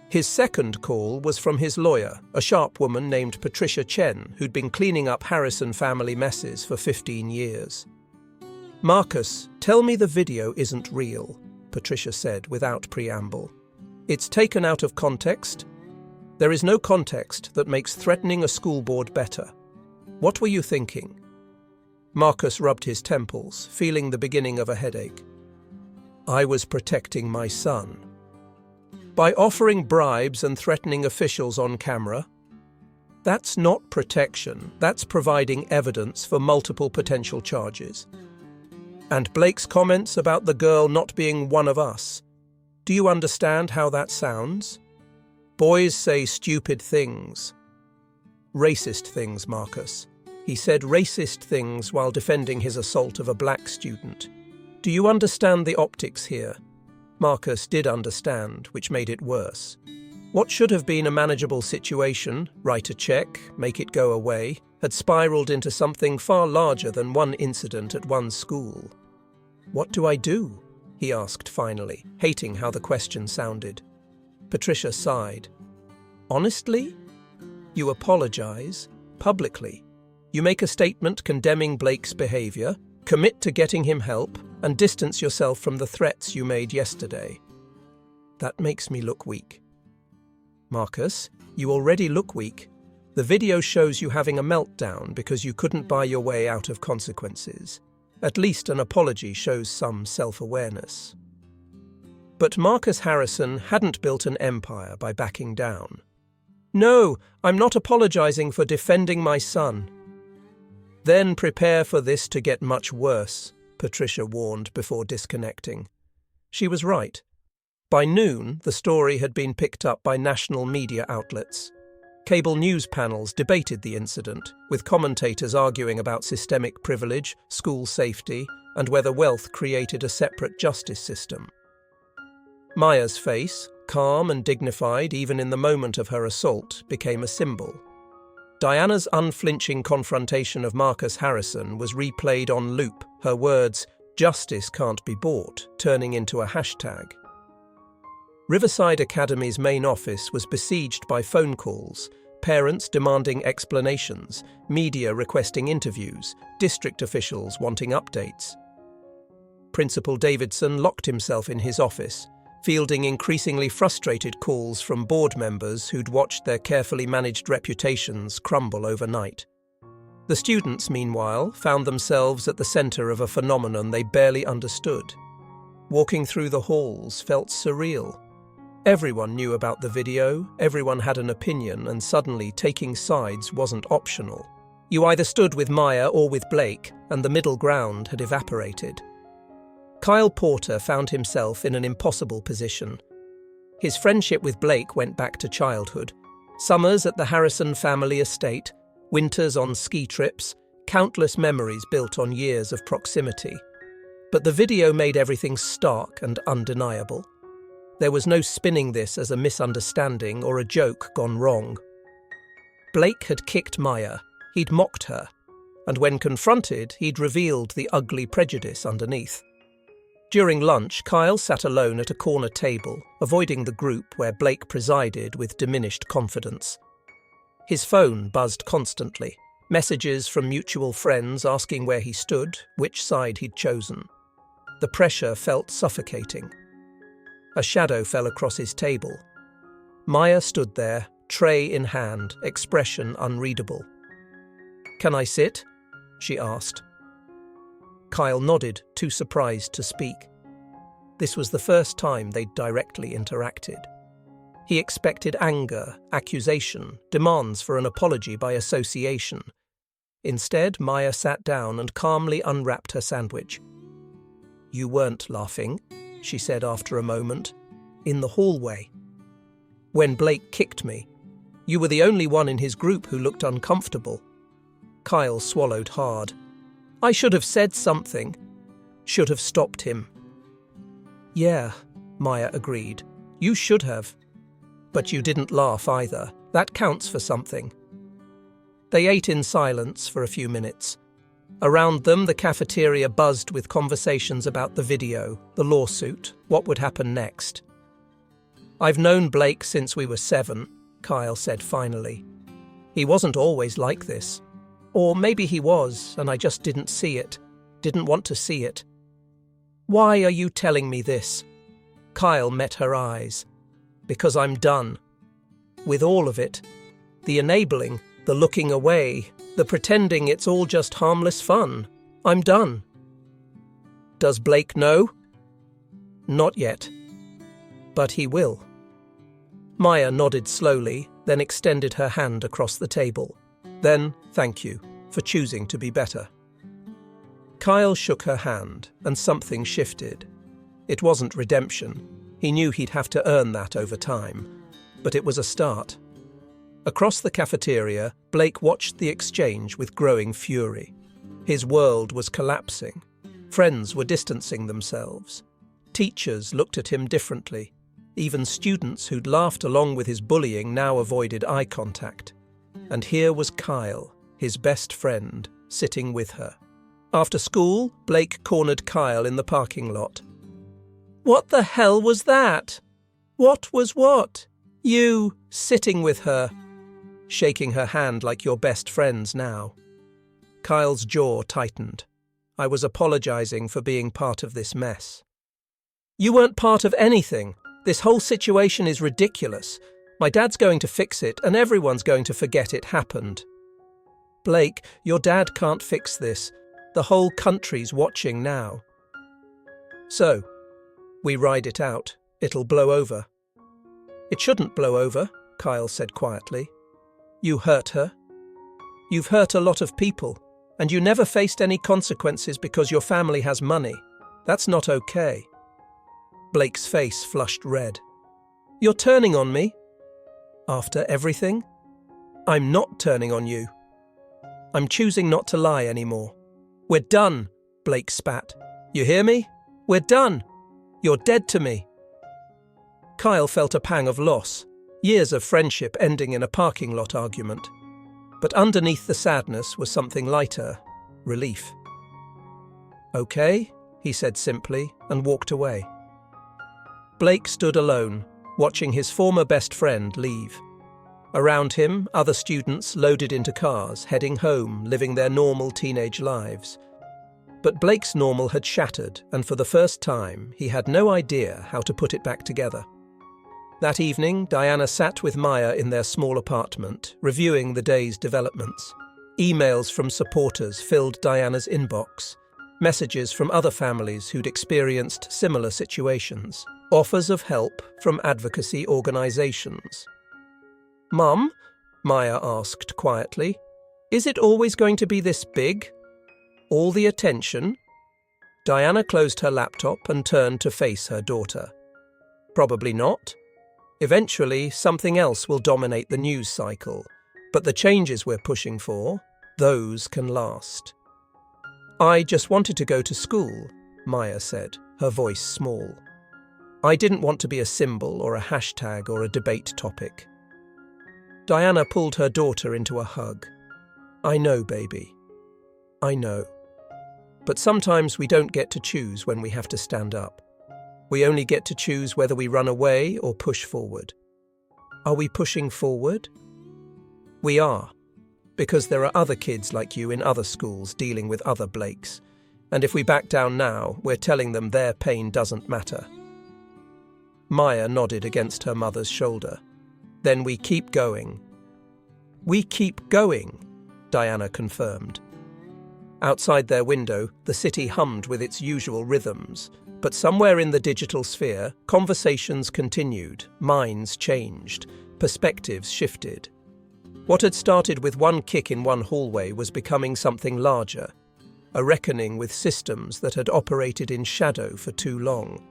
S1: His second call was from his lawyer, a sharp woman named Patricia Chen, who'd been cleaning up Harrison family messes for 15 years. "Marcus, tell me the video isn't real," Patricia said without preamble. "It's taken out of context. There is no context that makes threatening a school board better. What were you thinking?" Marcus rubbed his temples, feeling the beginning of a headache. "I was protecting my son." By offering bribes and threatening officials on camera? That's not protection, that's providing evidence for multiple potential charges. And Blake's comments about the girl not being one of us. Do you understand how that sounds? Boys say stupid things. Racist things, Marcus. He said racist things while defending his assault of a black student. Do you understand the optics here? Marcus did understand, which made it worse. What should have been a manageable situation, write a check, make it go away, had spiraled into something far larger than one incident at one school. What do I do? He asked finally, hating how the question sounded. Patricia sighed. Honestly? You apologize, publicly. You make a statement condemning Blake's behavior, commit to getting him help, and distance yourself from the threats you made yesterday. That makes me look weak. Marcus, you already look weak. The video shows you having a meltdown because you couldn't buy your way out of consequences. At least an apology shows some self-awareness. But Marcus Harrison hadn't built an empire by backing down. No, I'm not apologizing for defending my son. Then prepare for this to get much worse, Patricia warned before disconnecting. She was right. By noon, the story had been picked up by national media outlets. Cable news panels debated the incident, with commentators arguing about systemic privilege, school safety, and whether wealth created a separate justice system. Maya's face, calm and dignified even in the moment of her assault, became a symbol. Diana's unflinching confrontation of Marcus Harrison was replayed on loop, her words, "Justice can't be bought," turning into a hashtag. Riverside Academy's main office was besieged by phone calls, parents demanding explanations, media requesting interviews, district officials wanting updates. Principal Davidson locked himself in his office, fielding increasingly frustrated calls from board members who'd watched their carefully managed reputations crumble overnight. The students, meanwhile, found themselves at the center of a phenomenon they barely understood. Walking through the halls felt surreal. Everyone knew about the video, everyone had an opinion, and suddenly taking sides wasn't optional. You either stood with Maya or with Blake, and the middle ground had evaporated. Kyle Porter found himself in an impossible position. His friendship with Blake went back to childhood. Summers at the Harrison family estate, winters on ski trips, countless memories built on years of proximity. But the video made everything stark and undeniable. There was no spinning this as a misunderstanding or a joke gone wrong. Blake had kicked Maya, he'd mocked her, and when confronted, he'd revealed the ugly prejudice underneath. During lunch, Kyle sat alone at a corner table, avoiding the group where Blake presided with diminished confidence. His phone buzzed constantly, messages from mutual friends asking where he stood, which side he'd chosen. The pressure felt suffocating. A shadow fell across his table. Maya stood there, tray in hand, expression unreadable. "Can I sit?" she asked. Kyle nodded, too surprised to speak. This was the first time they'd directly interacted. He expected anger, accusation, demands for an apology by association. Instead, Maya sat down and calmly unwrapped her sandwich. "You weren't laughing," she said after a moment. "In the hallway. When Blake kicked me, you were the only one in his group who looked uncomfortable." Kyle swallowed hard. "I should have said something. Should have stopped him." "Yeah," Maya agreed. "You should have. But you didn't laugh either. That counts for something." They ate in silence for a few minutes. Around them, the cafeteria buzzed with conversations about the video, the lawsuit, what would happen next. "I've known Blake since we were 7, Kyle said finally. "He wasn't always like this. Or maybe he was, and I just didn't see it, didn't want to see it." "Why are you telling me this?" Kyle met her eyes. "Because I'm done. With all of it. The enabling, the looking away, the pretending it's all just harmless fun. I'm done." "Does Blake know?" "Not yet. But he will." Maya nodded slowly, then extended her hand across the table. Then, thank you for choosing to be better. Kyle shook her hand, and something shifted. It wasn't redemption. He knew he'd have to earn that over time. But it was a start. Across the cafeteria, Blake watched the exchange with growing fury. His world was collapsing. Friends were distancing themselves. Teachers looked at him differently. Even students who'd laughed along with his bullying now avoided eye contact. And here was Kyle, his best friend, sitting with her. After school, Blake cornered Kyle in the parking lot. "What the hell was that? What was what? You sitting with her, shaking her hand like your best friends now." Kyle's jaw tightened. "I was apologizing for being part of this mess." "You weren't part of anything. This whole situation is ridiculous. My dad's going to fix it, and everyone's going to forget it happened." "Blake, your dad can't fix this. The whole country's watching now." "So, we ride it out. It'll blow over." "It shouldn't blow over," Kyle said quietly. "You hurt her. You've hurt a lot of people, and you never faced any consequences because your family has money. That's not okay." Blake's face flushed red. "You're turning on me? After everything?" "I'm not turning on you. I'm choosing not to lie anymore." "We're done," Blake spat. "You hear me? We're done. You're dead to me." Kyle felt a pang of loss, years of friendship ending in a parking lot argument. But underneath the sadness was something lighter, relief. "Okay," he said simply, and walked away. Blake stood alone, watching his former best friend leave. Around him, other students loaded into cars, heading home, living their normal teenage lives. But Blake's normal had shattered, and for the first time, he had no idea how to put it back together. That evening, Diana sat with Maya in their small apartment, reviewing the day's developments. Emails from supporters filled Diana's inbox, messages from other families who'd experienced similar situations, offers of help from advocacy organizations. "Mum," Maya asked quietly, "is it always going to be this big? All the attention?" Diana closed her laptop and turned to face her daughter. "Probably not. Eventually, something else will dominate the news cycle, but the changes we're pushing for, those can last." "I just wanted to go to school," Maya said, her voice small. "I didn't want to be a symbol or a hashtag or a debate topic." Diana pulled her daughter into a hug. "I know, baby. I know. But sometimes we don't get to choose when we have to stand up. We only get to choose whether we run away or push forward." "Are we pushing forward?" "We are. Because there are other kids like you in other schools dealing with other Blakes. And if we back down now, we're telling them their pain doesn't matter." Maya nodded against her mother's shoulder. "Then we keep going." "We keep going," Diana confirmed. Outside their window, the city hummed with its usual rhythms, but somewhere in the digital sphere, conversations continued, minds changed, perspectives shifted. What had started with one kick in one hallway was becoming something larger, a reckoning with systems that had operated in shadow for too long.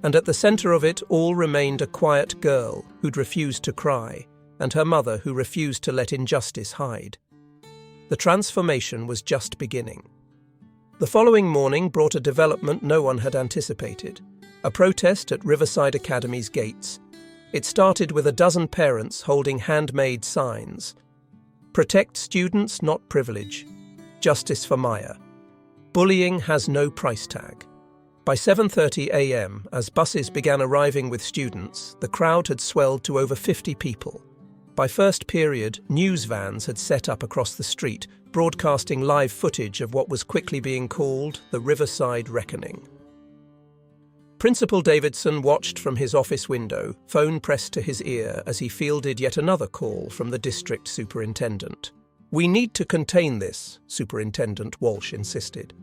S1: And at the center of it all remained a quiet girl who'd refused to cry, and her mother who refused to let injustice hide. The transformation was just beginning. The following morning brought a development no one had anticipated, a protest at Riverside Academy's gates. It started with a dozen parents holding handmade signs. "Protect students, not privilege. Justice for Maya. Bullying has no price tag." By 7:30 a.m., as buses began arriving with students, the crowd had swelled to over 50 people. By first period, news vans had set up across the street, broadcasting live footage of what was quickly being called the Riverside Reckoning. Principal Davidson watched from his office window, phone pressed to his ear as he fielded yet another call from the district superintendent. "We need to contain this," Superintendent Walsh insisted.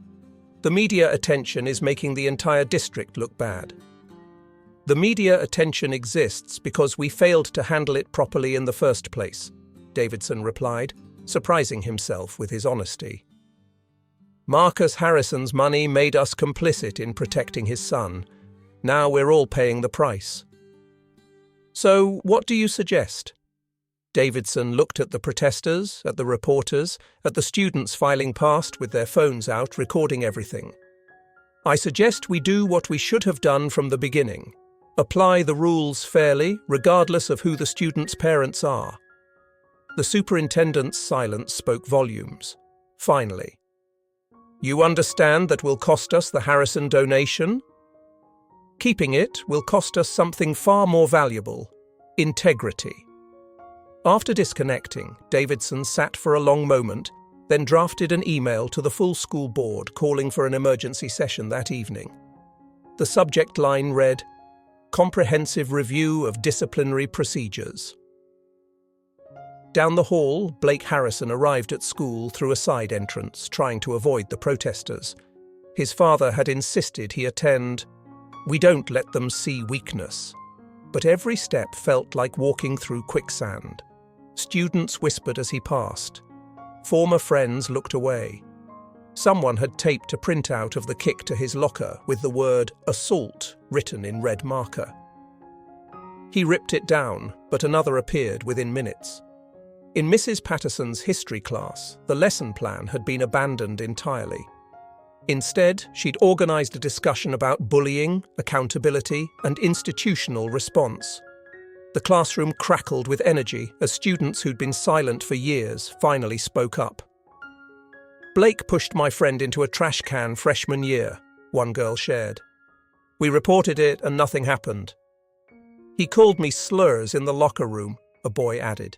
S1: "The media attention is making the entire district look bad." The media attention exists because we failed to handle it properly in the first place, Davidson replied, surprising himself with his honesty. Marcus Harrison's money made us complicit in protecting his son. Now we're all paying the price. So, what do you suggest? Davidson looked at the protesters, at the reporters, at the students filing past with their phones out, recording everything. I suggest we do what we should have done from the beginning. Apply the rules fairly, regardless of who the students' parents are. The superintendent's silence spoke volumes. Finally, you understand that will cost us the Harrison donation? Keeping it will cost us something far more valuable: integrity. After disconnecting, Davidson sat for a long moment, then drafted an email to the full school board calling for an emergency session that evening. The subject line read, "Comprehensive Review of Disciplinary Procedures." Down the hall, Blake Harrison arrived at school through a side entrance, trying to avoid the protesters. His father had insisted he attend. We don't let them see weakness. But every step felt like walking through quicksand. Students whispered as he passed. Former friends looked away. Someone had taped a printout of the kick to his locker with the word "assault" written in red marker. He ripped it down, but another appeared within minutes. In Mrs. Patterson's history class, the lesson plan had been abandoned entirely. Instead, she'd organised a discussion about bullying, accountability, and institutional response. The classroom crackled with energy as students who'd been silent for years finally spoke up. Blake pushed my friend into a trash can freshman year, one girl shared. We reported it and nothing happened. He called me slurs in the locker room, a boy added.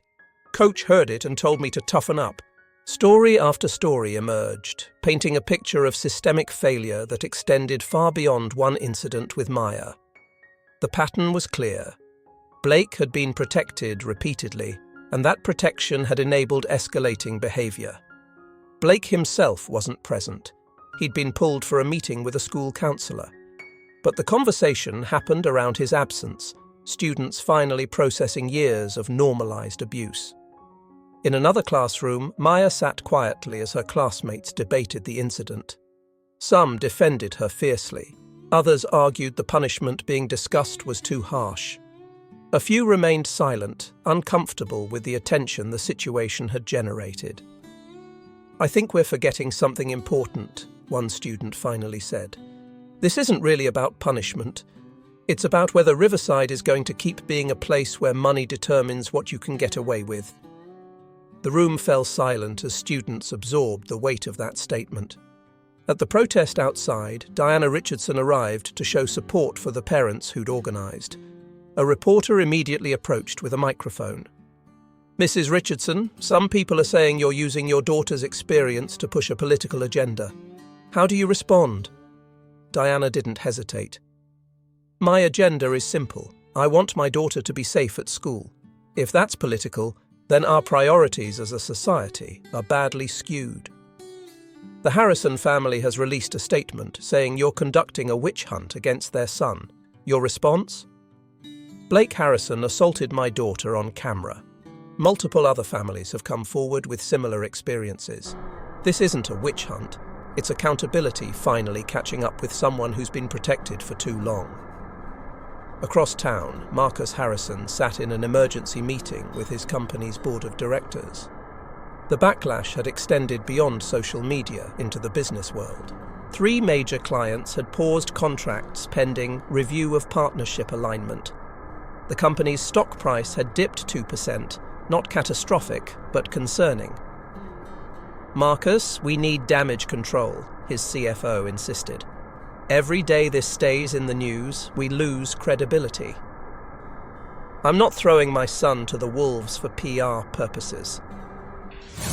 S1: Coach heard it and told me to toughen up. Story after story emerged, painting a picture of systemic failure that extended far beyond one incident with Maya. The pattern was clear. Blake had been protected repeatedly, and that protection had enabled escalating behaviour. Blake himself wasn't present. He'd been pulled for a meeting with a school counsellor. But the conversation happened around his absence, students finally processing years of normalised abuse. In another classroom, Maya sat quietly as her classmates debated the incident. Some defended her fiercely. Others argued the punishment being discussed was too harsh. A few remained silent, uncomfortable with the attention the situation had generated. I think we're forgetting something important, one student finally said. This isn't really about punishment. It's about whether Riverside is going to keep being a place where money determines what you can get away with. The room fell silent as students absorbed the weight of that statement. At the protest outside, Diana Richardson arrived to show support for the parents who'd organised. A reporter immediately approached with a microphone. Mrs. Richardson, some people are saying you're using your daughter's experience to push a political agenda. How do you respond? Diana didn't hesitate. My agenda is simple. I want my daughter to be safe at school. If that's political, then our priorities as a society are badly skewed. The Harrison family has released a statement saying you're conducting a witch hunt against their son. Your response? Blake Harrison assaulted my daughter on camera. Multiple other families have come forward with similar experiences. This isn't a witch hunt. It's accountability finally catching up with someone who's been protected for too long. Across town, Marcus Harrison sat in an emergency meeting with his company's board of directors. The backlash had extended beyond social media into the business world. 3 major clients had paused contracts pending review of partnership alignment. The company's stock price had dipped 2%, not catastrophic, but concerning. Marcus, we need damage control, his CFO insisted. Every day this stays in the news, we lose credibility. I'm not throwing my son to the wolves for PR purposes.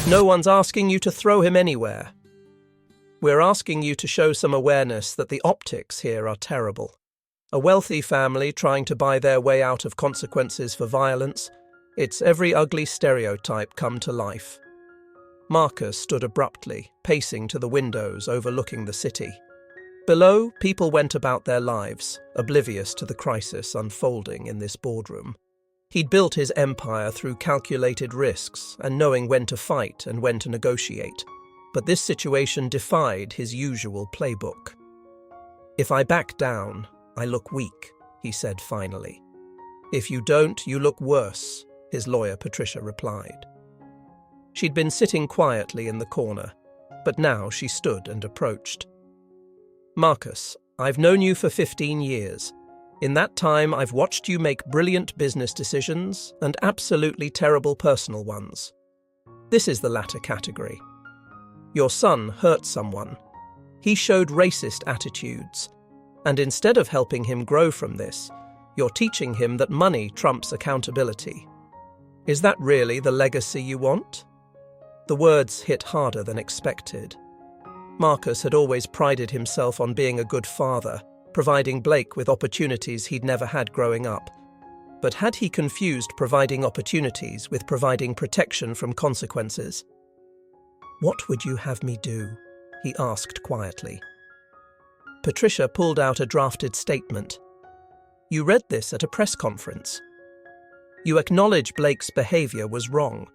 S1: No one's asking you to throw him anywhere. We're asking you to show some awareness that the optics here are terrible. A wealthy family trying to buy their way out of consequences for violence. It's every ugly stereotype come to life. Marcus stood abruptly, pacing to the windows overlooking the city. Below, people went about their lives, oblivious to the crisis unfolding in this boardroom. He'd built his empire through calculated risks and knowing when to fight and when to negotiate. But this situation defied his usual playbook. "If I back down, I look weak," he said finally. "If you don't, you look worse," his lawyer Patricia replied. She'd been sitting quietly in the corner, but now she stood and approached. "Marcus, I've known you for 15 years. In that time, I've watched you make brilliant business decisions and absolutely terrible personal ones. This is the latter category. Your son hurt someone. He showed racist attitudes, and instead of helping him grow from this, you're teaching him that money trumps accountability. Is that really the legacy you want?" The words hit harder than expected. Marcus had always prided himself on being a good father, providing Blake with opportunities he'd never had growing up. But had he confused providing opportunities with providing protection from consequences? "What would you have me do?" he asked quietly. Patricia pulled out a drafted statement. "You read this at a press conference. You acknowledge Blake's behavior was wrong.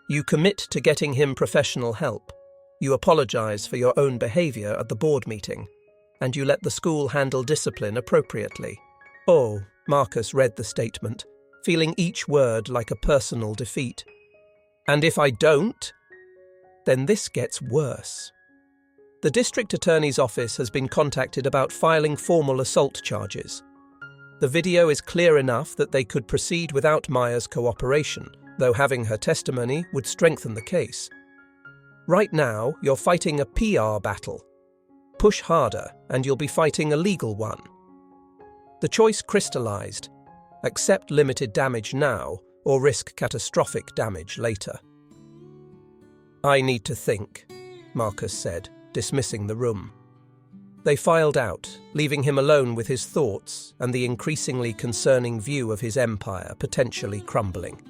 S1: You commit to getting him professional help. You apologize for your own behavior at the board meeting, and you let the school handle discipline appropriately." Oh, Marcus read the statement, feeling each word like a personal defeat. "And if I don't?" "Then this gets worse. The district attorney's office has been contacted about filing formal assault charges. The video is clear enough that they could proceed without Maya's cooperation, though having her testimony would strengthen the case. Right now, you're fighting a PR battle. Push harder, and you'll be fighting a legal one." The choice crystallized: accept limited damage now, or risk catastrophic damage later. "I need to think," Marcus said, dismissing the room. They filed out, leaving him alone with his thoughts and the increasingly concerning view of his empire potentially crumbling.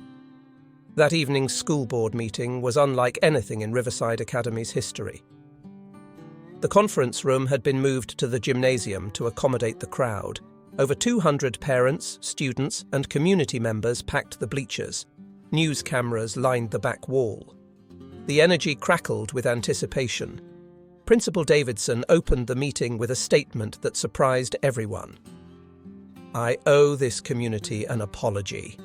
S1: That evening's school board meeting was unlike anything in Riverside Academy's history. The conference room had been moved to the gymnasium to accommodate the crowd. Over 200 parents, students, and community members packed the bleachers. News cameras lined the back wall. The energy crackled with anticipation. Principal Davidson opened the meeting with a statement that surprised everyone. "I owe this community an apology,"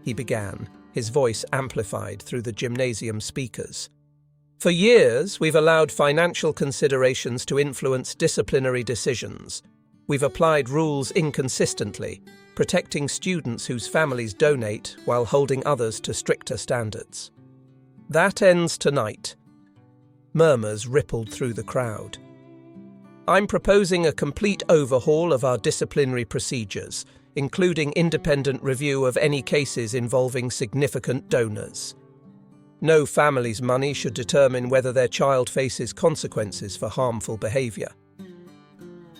S1: he began, his voice amplified through the gymnasium speakers. "For years, we've allowed financial considerations to influence disciplinary decisions. We've applied rules inconsistently, protecting students whose families donate while holding others to stricter standards. That ends tonight." Murmurs rippled through the crowd. "I'm proposing a complete overhaul of our disciplinary procedures, including independent review of any cases involving significant donors. No family's money should determine whether their child faces consequences for harmful behaviour."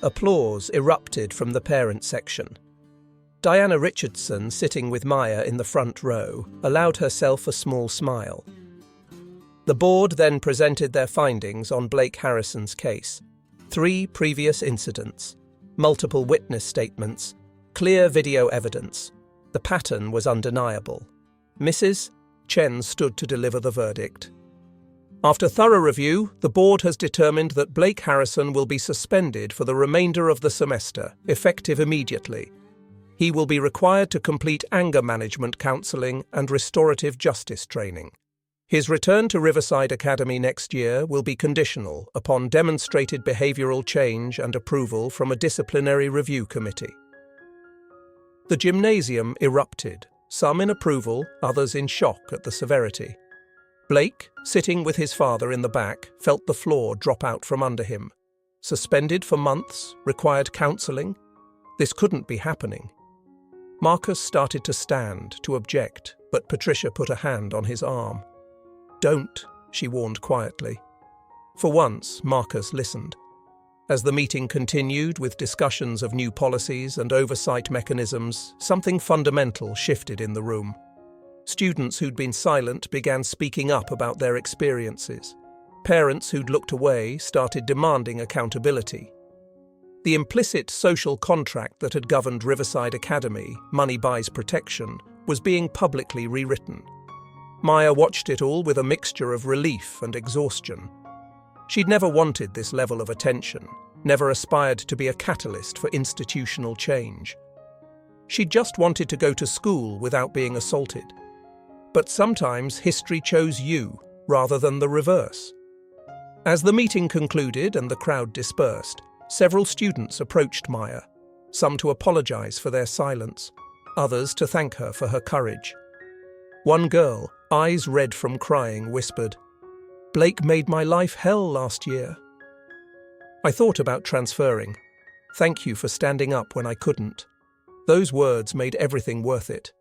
S1: Applause erupted from the parent section. Diana Richardson, sitting with Maya in the front row, allowed herself a small smile. The board then presented their findings on Blake Harrison's case. 3 previous incidents, multiple witness statements, clear video evidence. The pattern was undeniable. Mrs. Chen stood to deliver the verdict. "After thorough review, the board has determined that Blake Harrison will be suspended for the remainder of the semester, effective immediately. He will be required to complete anger management counselling and restorative justice training. His return to Riverside Academy next year will be conditional upon demonstrated behavioural change and approval from a disciplinary review committee." The gymnasium erupted, some in approval, others in shock at the severity. Blake, sitting with his father in the back, felt the floor drop out from under him. Suspended for months, required counselling. This couldn't be happening. Marcus started to stand, to object, but Patricia put a hand on his arm. "Don't," she warned quietly. For once, Marcus listened. As the meeting continued with discussions of new policies and oversight mechanisms, something fundamental shifted in the room. Students who'd been silent began speaking up about their experiences. Parents who'd looked away started demanding accountability. The implicit social contract that had governed Riverside Academy, money buys protection, was being publicly rewritten. Maya watched it all with a mixture of relief and exhaustion. She'd never wanted this level of attention, never aspired to be a catalyst for institutional change. She'd just wanted to go to school without being assaulted. But sometimes history chose you rather than the reverse. As the meeting concluded and the crowd dispersed, several students approached Maya, some to apologize for their silence, others to thank her for her courage. One girl, eyes red from crying, whispered, "Blake made my life hell last year. I thought about transferring. Thank you for standing up when I couldn't." Those words made everything worth it.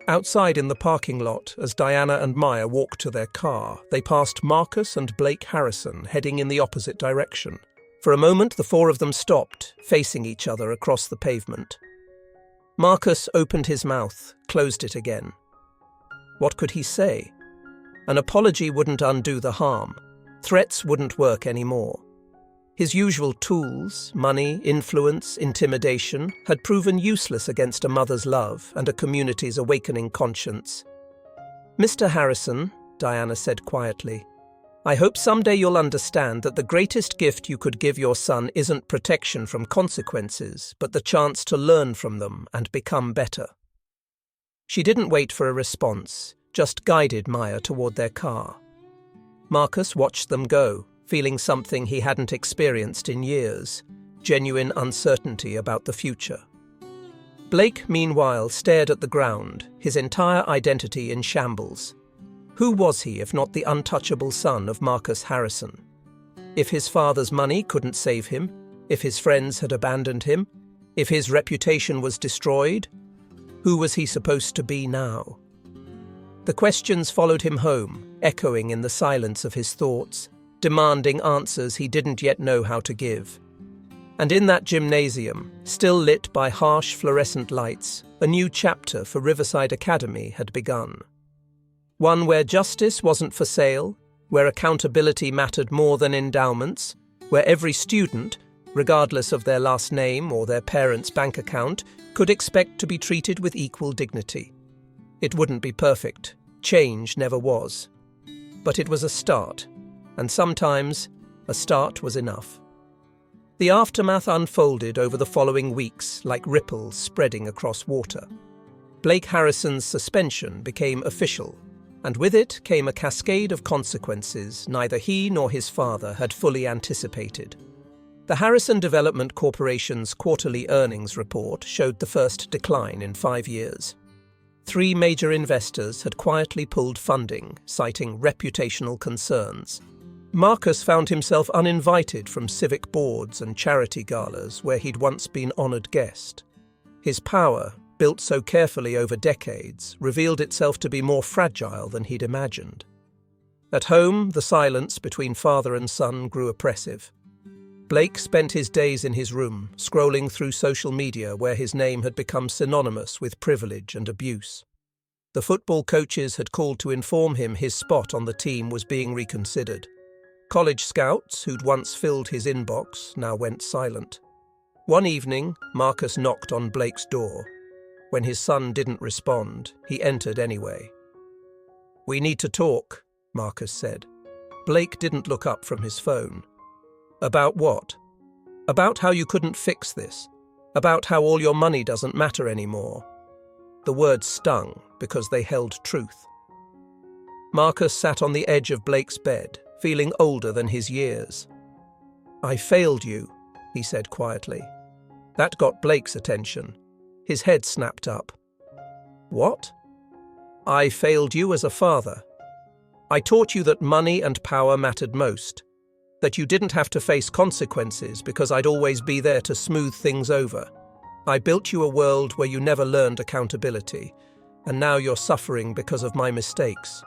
S1: Outside in the parking lot, as Diana and Maya walked to their car, they passed Marcus and Blake Harrison heading in the opposite direction. For a moment, the four of them stopped, facing each other across the pavement. Marcus opened his mouth, closed it again. What could he say? An apology wouldn't undo the harm. Threats wouldn't work anymore. His usual tools, money, influence, intimidation, had proven useless against a mother's love and a community's awakening conscience. "Mr. Harrison," Diana said quietly, "I hope someday you'll understand that the greatest gift you could give your son isn't protection from consequences, but the chance to learn from them and become better." She didn't wait for a response, just guided Maya toward their car. Marcus watched them go, feeling something he hadn't experienced in years, genuine uncertainty about the future. Blake, meanwhile, stared at the ground, his entire identity in shambles. Who was he if not the untouchable son of Marcus Harrison? If his father's money couldn't save him, if his friends had abandoned him, if his reputation was destroyed, who was he supposed to be now? The questions followed him home, echoing in the silence of his thoughts, demanding answers he didn't yet know how to give. And in that gymnasium, still lit by harsh fluorescent lights, a new chapter for Riverside Academy had begun. One where justice wasn't for sale, where accountability mattered more than endowments, where every student, regardless of their last name or their parents' bank account, could expect to be treated with equal dignity. It wouldn't be perfect. Change never was. But it was a start. And sometimes, a start was enough. The aftermath unfolded over the following weeks like ripples spreading across water. Blake Harrison's suspension became official, and with it came a cascade of consequences neither he nor his father had fully anticipated. The Harrison Development Corporation's quarterly earnings report showed the first decline in 5 years. 3 major investors had quietly pulled funding, citing reputational concerns. Marcus found himself uninvited from civic boards and charity galas where he'd once been honoured guest. His power, built so carefully over decades, revealed itself to be more fragile than he'd imagined. At home, the silence between father and son grew oppressive. Blake spent his days in his room, scrolling through social media where his name had become synonymous with privilege and abuse. The football coaches had called to inform him his spot on the team was being reconsidered. College scouts, who'd once filled his inbox, now went silent. One evening, Marcus knocked on Blake's door. When his son didn't respond, he entered anyway. "We need to talk," Marcus said. Blake didn't look up from his phone. "About what?" "About how you couldn't fix this. About how all your money doesn't matter anymore." The words stung because they held truth. Marcus sat on the edge of Blake's bed, feeling older than his years. "I failed you," he said quietly. That got Blake's attention. His head snapped up. "What?" "I failed you as a father. I taught you that money and power mattered most, that you didn't have to face consequences because I'd always be there to smooth things over. I built you a world where you never learned accountability, and now you're suffering because of my mistakes."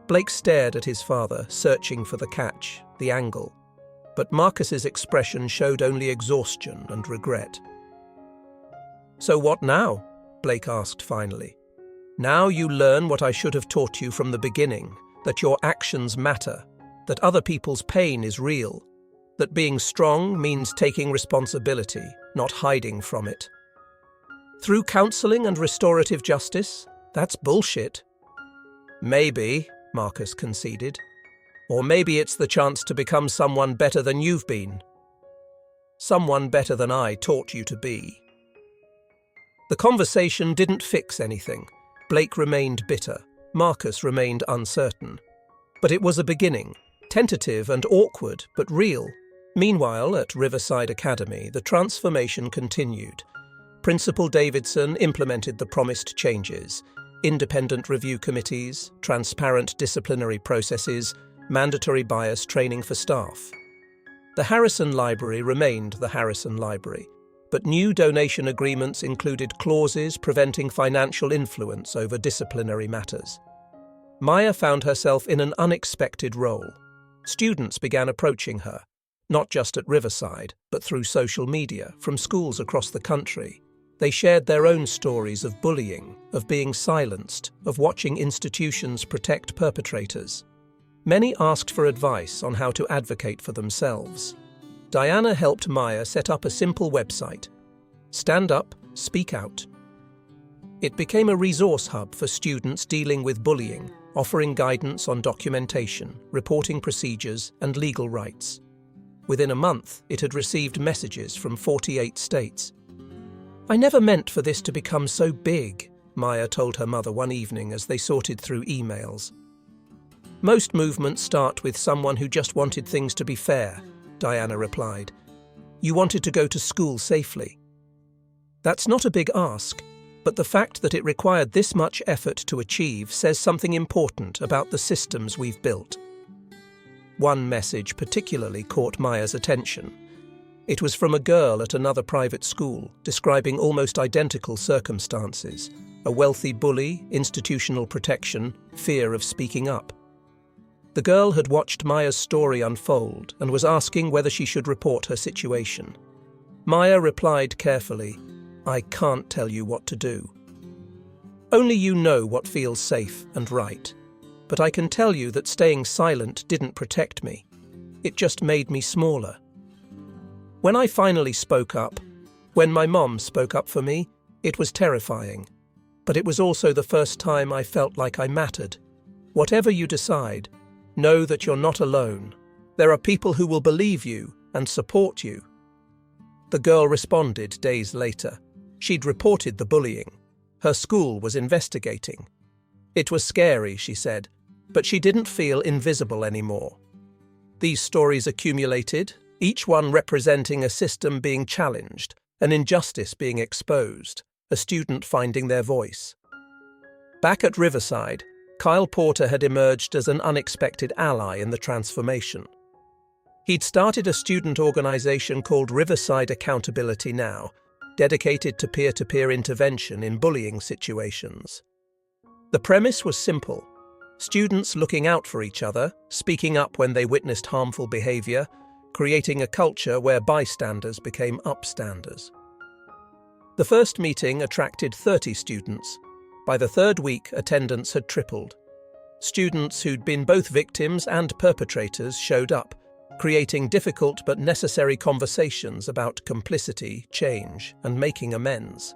S1: Blake stared at his father, searching for the catch, the angle. But Marcus's expression showed only exhaustion and regret. "So what now?" Blake asked finally. "Now you learn what I should have taught you from the beginning, that your actions matter, that other people's pain is real. that being strong means taking responsibility, not hiding from it. Through counseling and restorative justice? That's bullshit. Maybe, Marcus conceded. Or maybe it's the chance to become someone better than you've been. Someone better than I taught you to be. The conversation didn't fix anything. Blake remained bitter. Marcus remained uncertain. But it was a beginning, tentative and awkward, but real. Meanwhile, at Riverside Academy, the transformation continued. Principal Davidson implemented the promised changes: independent review committees, transparent disciplinary processes, mandatory bias training for staff. The Harrison Library remained the Harrison Library, but new donation agreements included clauses preventing financial influence over disciplinary matters. Maya found herself in an unexpected role. Students began approaching her, not just at Riverside, but through social media, from schools across the country. They shared their own stories of bullying, of being silenced, of watching institutions protect perpetrators. Many asked for advice on how to advocate for themselves. Diana helped Maya set up a simple website: Stand Up, Speak Out. It became a resource hub for students dealing with bullying, offering guidance on documentation, reporting procedures, and legal rights. Within a month, it had received messages from 48 states. "I never meant for this to become so big," Maya told her mother one evening as they sorted through emails. "Most movements start with someone who just wanted things to be fair," Diana replied. "You wanted to go to school safely." That's not a big ask, but the fact that it required this much effort to achieve says something important about the systems we've built. One message particularly caught Maya's attention. It was from a girl at another private school, describing almost identical circumstances: a wealthy bully, institutional protection, fear of speaking up. The girl had watched Maya's story unfold and was asking whether she should report her situation. Maya replied carefully, "I can't tell you what to do. Only you know what feels safe and right. But I can tell you that staying silent didn't protect me. It just made me smaller. When I finally spoke up, when my mom spoke up for me, it was terrifying. But it was also the first time I felt like I mattered. Whatever you decide, know that you're not alone. There are people who will believe you and support you." The girl responded days later. She'd reported the bullying. Her school was investigating. It was scary, she said, but she didn't feel invisible anymore. These stories accumulated, each one representing a system being challenged, an injustice being exposed, a student finding their voice. Back at Riverside, Kyle Porter had emerged as an unexpected ally in the transformation. He'd started a student organization called Riverside Accountability Now, dedicated to peer-to-peer intervention in bullying situations. The premise was simple: students looking out for each other, speaking up when they witnessed harmful behavior, creating a culture where bystanders became upstanders. The first meeting attracted 30 students. By the third week, attendance had tripled. Students who'd been both victims and perpetrators showed up, creating difficult but necessary conversations about complicity, change, and making amends.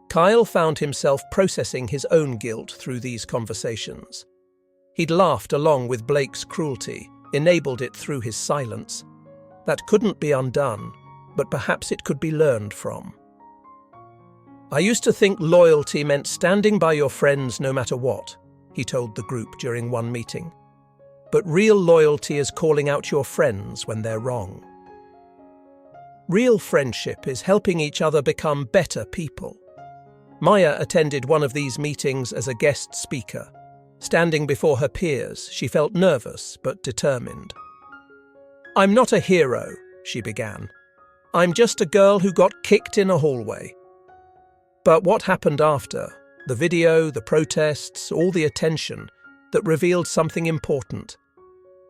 S1: Kyle found himself processing his own guilt through these conversations. He'd laughed along with Blake's cruelty, enabled it through his silence. That couldn't be undone, but perhaps it could be learned from. "I used to think loyalty meant standing by your friends no matter what," he told the group during one meeting. "But real loyalty is calling out your friends when they're wrong. Real friendship is helping each other become better people." Maya attended one of these meetings as a guest speaker. Standing before her peers, she felt nervous but determined. "I'm not a hero," she began. "I'm just a girl who got kicked in a hallway." But what happened after, the video, the protests, all the attention, that revealed something important.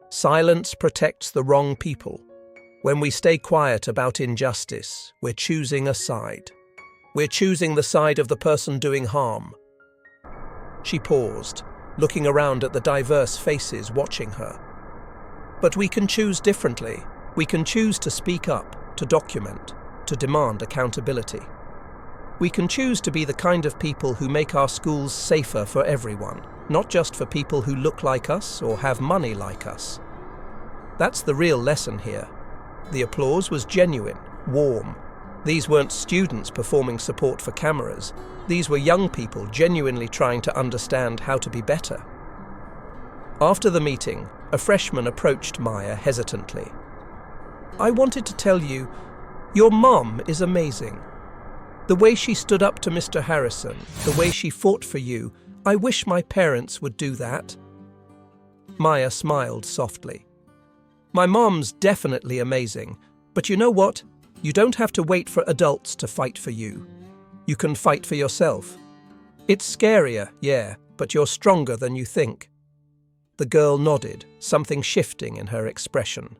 S1: Silence protects the wrong people. When we stay quiet about injustice, we're choosing a side. We're choosing the side of the person doing harm. She paused, looking around at the diverse faces watching her. "But we can choose differently. We can choose to speak up, to document, to demand accountability. We can choose to be the kind of people who make our schools safer for everyone, not just for people who look like us or have money like us. That's the real lesson here. The applause was genuine, warm. These weren't students performing support for cameras. These were young people genuinely trying to understand how to be better. After the meeting, a freshman approached Maya hesitantly. "I wanted to tell you, your mom is amazing. The way she stood up to Mr. Harrison, the way she fought for you, I wish my parents would do that." Maya smiled softly. "My mom's definitely amazing, but you know what? You don't have to wait for adults to fight for you. You can fight for yourself. It's scarier, yeah, but you're stronger than you think." The girl nodded, something shifting in her expression.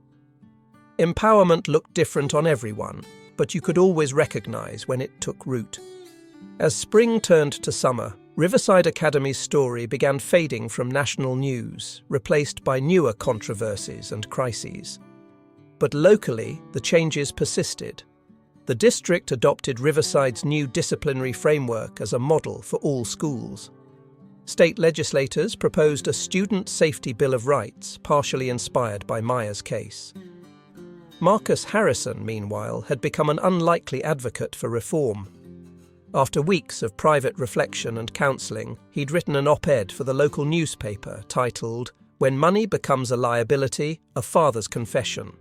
S1: Empowerment looked different on everyone, but you could always recognize when it took root. As spring turned to summer, Riverside Academy's story began fading from national news, replaced by newer controversies and crises. But locally, the changes persisted. The district adopted Riverside's new disciplinary framework as a model for all schools. State legislators proposed a Student Safety Bill of Rights, partially inspired by Maya's case. Marcus Harrison, meanwhile, had become an unlikely advocate for reform. After weeks of private reflection and counselling, he'd written an op-ed for the local newspaper titled, "When Money Becomes a Liability, a Father's Confession."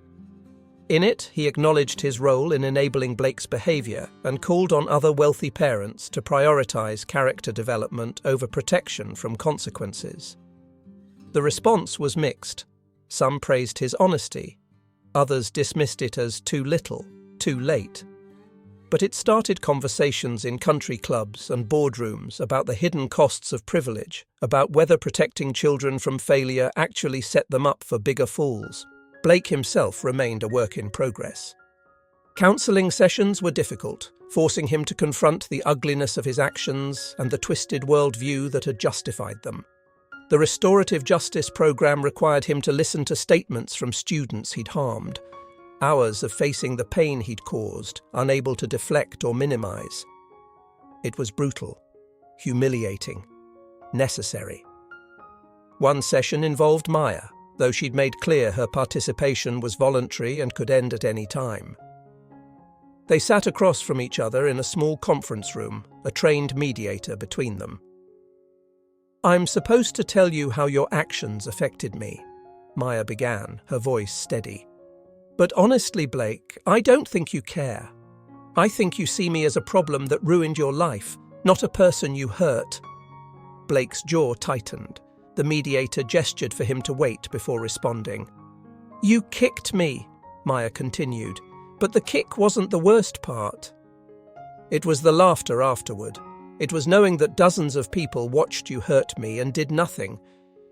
S1: In it, he acknowledged his role in enabling Blake's behaviour and called on other wealthy parents to prioritise character development over protection from consequences. The response was mixed. Some praised his honesty. Others dismissed it as too little, too late. But it started conversations in country clubs and boardrooms about the hidden costs of privilege, about whether protecting children from failure actually set them up for bigger falls. Blake himself remained a work in progress. Counselling sessions were difficult, forcing him to confront the ugliness of his actions and the twisted worldview that had justified them. The restorative justice program required him to listen to statements from students he'd harmed, hours of facing the pain he'd caused, unable to deflect or minimize. It was brutal, humiliating, necessary. One session involved Maya, though she'd made clear her participation was voluntary and could end at any time. They sat across from each other in a small conference room, a trained mediator between them. "I'm supposed to tell you how your actions affected me," Maya began, her voice steady. "But honestly, Blake, I don't think you care. I think you see me as a problem that ruined your life, not a person you hurt." Blake's jaw tightened. The mediator gestured for him to wait before responding. "You kicked me," Maya continued, "but the kick wasn't the worst part. It was the laughter afterward. It was knowing that dozens of people watched you hurt me and did nothing.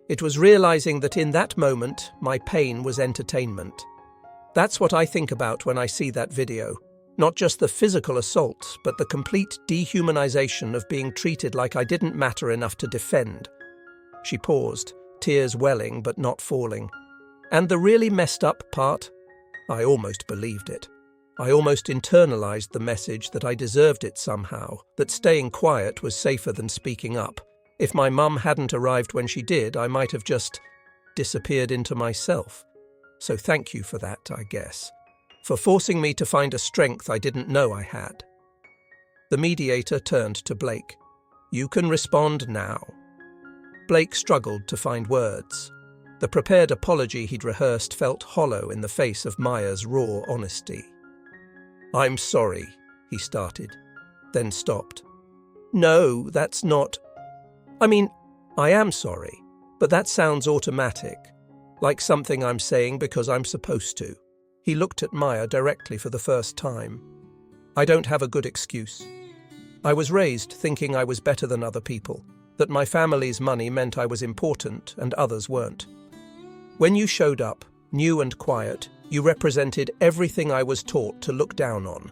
S1: It was realizing that in that moment, my pain was entertainment. That's what I think about when I see that video. Not just the physical assault, but the complete dehumanization of being treated like I didn't matter enough to defend." She paused, tears welling but not falling. "And the really messed up part? I almost believed it. I almost internalized the message that I deserved it somehow, that staying quiet was safer than speaking up. If my mum hadn't arrived when she did, I might have just disappeared into myself. So thank you for that, I guess. For forcing me to find a strength I didn't know I had." The mediator turned to Blake. "You can respond now." Blake struggled to find words. The prepared apology he'd rehearsed felt hollow in the face of Maya's raw honesty. "I'm sorry," he started, then stopped. "No, that's not... I mean, I am sorry, but that sounds automatic, like something I'm saying because I'm supposed to." He looked at Maya directly for the first time. "I don't have a good excuse. I was raised thinking I was better than other people, that my family's money meant I was important and others weren't. When you showed up, new and quiet, you represented everything I was taught to look down on.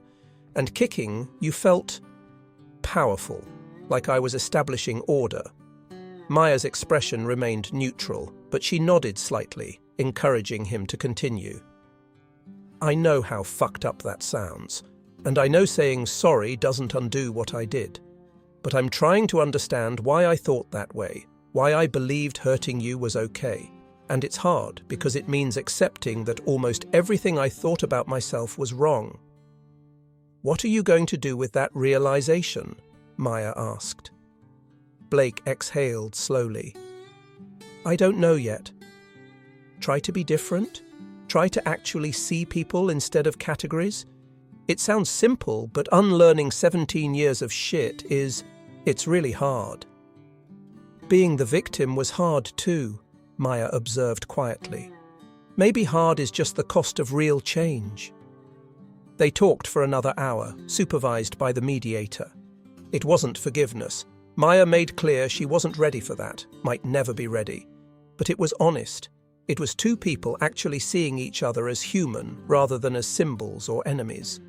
S1: And kicking, you felt powerful, like I was establishing order." Maya's expression remained neutral, but she nodded slightly, encouraging him to continue. I know how fucked up that sounds, and I know saying sorry doesn't undo what I did. But I'm trying to understand why I thought that way, why I believed hurting you was okay. And it's hard because it means accepting that almost everything I thought about myself was wrong. What are you going to do with that realization? Maya asked. Blake exhaled slowly. I don't know yet. Try to be different? Try to actually see people instead of categories? It sounds simple, but unlearning 17 years of shit it's really hard. Being the victim was hard too, Maya observed quietly. Maybe hard is just the cost of real change. They talked for another hour, supervised by the mediator. It wasn't forgiveness. Maya made clear she wasn't ready for that, might never be ready. But it was honest. It was two people actually seeing each other as human rather than as symbols or enemies.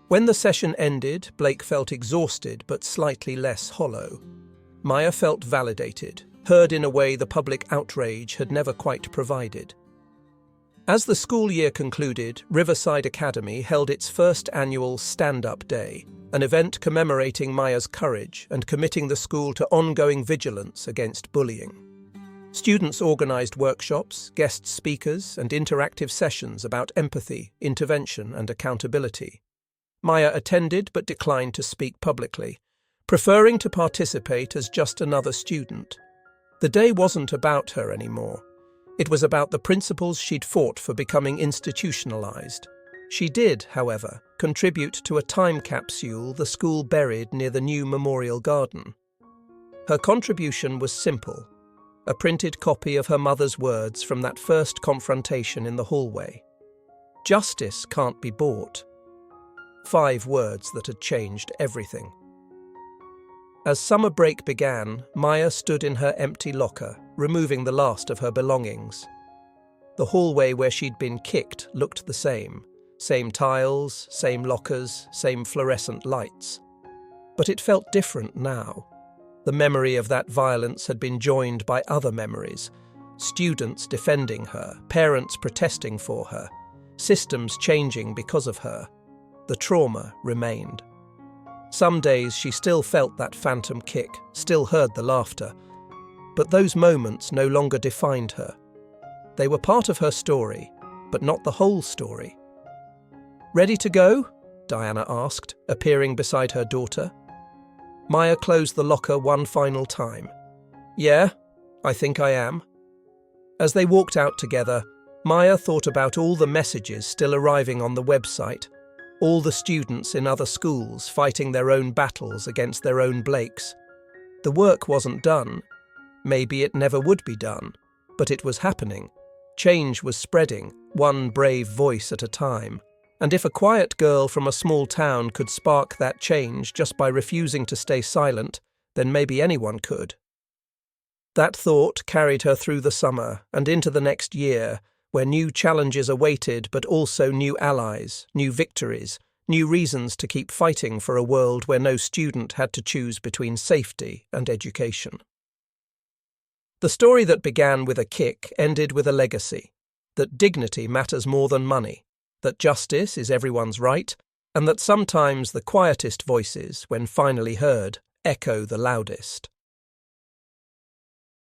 S1: When the session ended, Blake felt exhausted but slightly less hollow. Maya felt validated, heard in a way the public outrage had never quite provided. As the school year concluded, Riverside Academy held its first annual Stand-Up Day, an event commemorating Maya's courage and committing the school to ongoing vigilance against bullying. Students organized workshops, guest speakers, and interactive sessions about empathy, intervention, and accountability. Maya attended but declined to speak publicly, preferring to participate as just another student. The day wasn't about her anymore. It was about the principles she'd fought for becoming institutionalized. She did, however, contribute to a time capsule the school buried near the new memorial garden. Her contribution was simple, a printed copy of her mother's words from that first confrontation in the hallway. Justice can't be bought. 5 words that had changed everything. As summer break began, Maya stood in her empty locker, removing the last of her belongings. The hallway where she'd been kicked looked the same. Same tiles, same lockers, same fluorescent lights. But it felt different now. The memory of that violence had been joined by other memories. Students defending her, parents protesting for her, systems changing because of her. The trauma remained. Some days she still felt that phantom kick, still heard the laughter. But those moments no longer defined her. They were part of her story, but not the whole story. "Ready to go?" Diana asked, appearing beside her daughter. Maya closed the locker one final time. "Yeah, I think I am." As they walked out together, Maya thought about all the messages still arriving on the website, all the students in other schools fighting their own battles against their own Blakes. The work wasn't done. Maybe it never would be done, but it was happening. Change was spreading, one brave voice at a time. And if a quiet girl from a small town could spark that change just by refusing to stay silent, then maybe anyone could. That thought carried her through the summer and into the next year, where new challenges awaited but also new allies, new victories, new reasons to keep fighting for a world where no student had to choose between safety and education. The story that began with a kick ended with a legacy, that dignity matters more than money, that justice is everyone's right, and that sometimes the quietest voices, when finally heard, echo the loudest.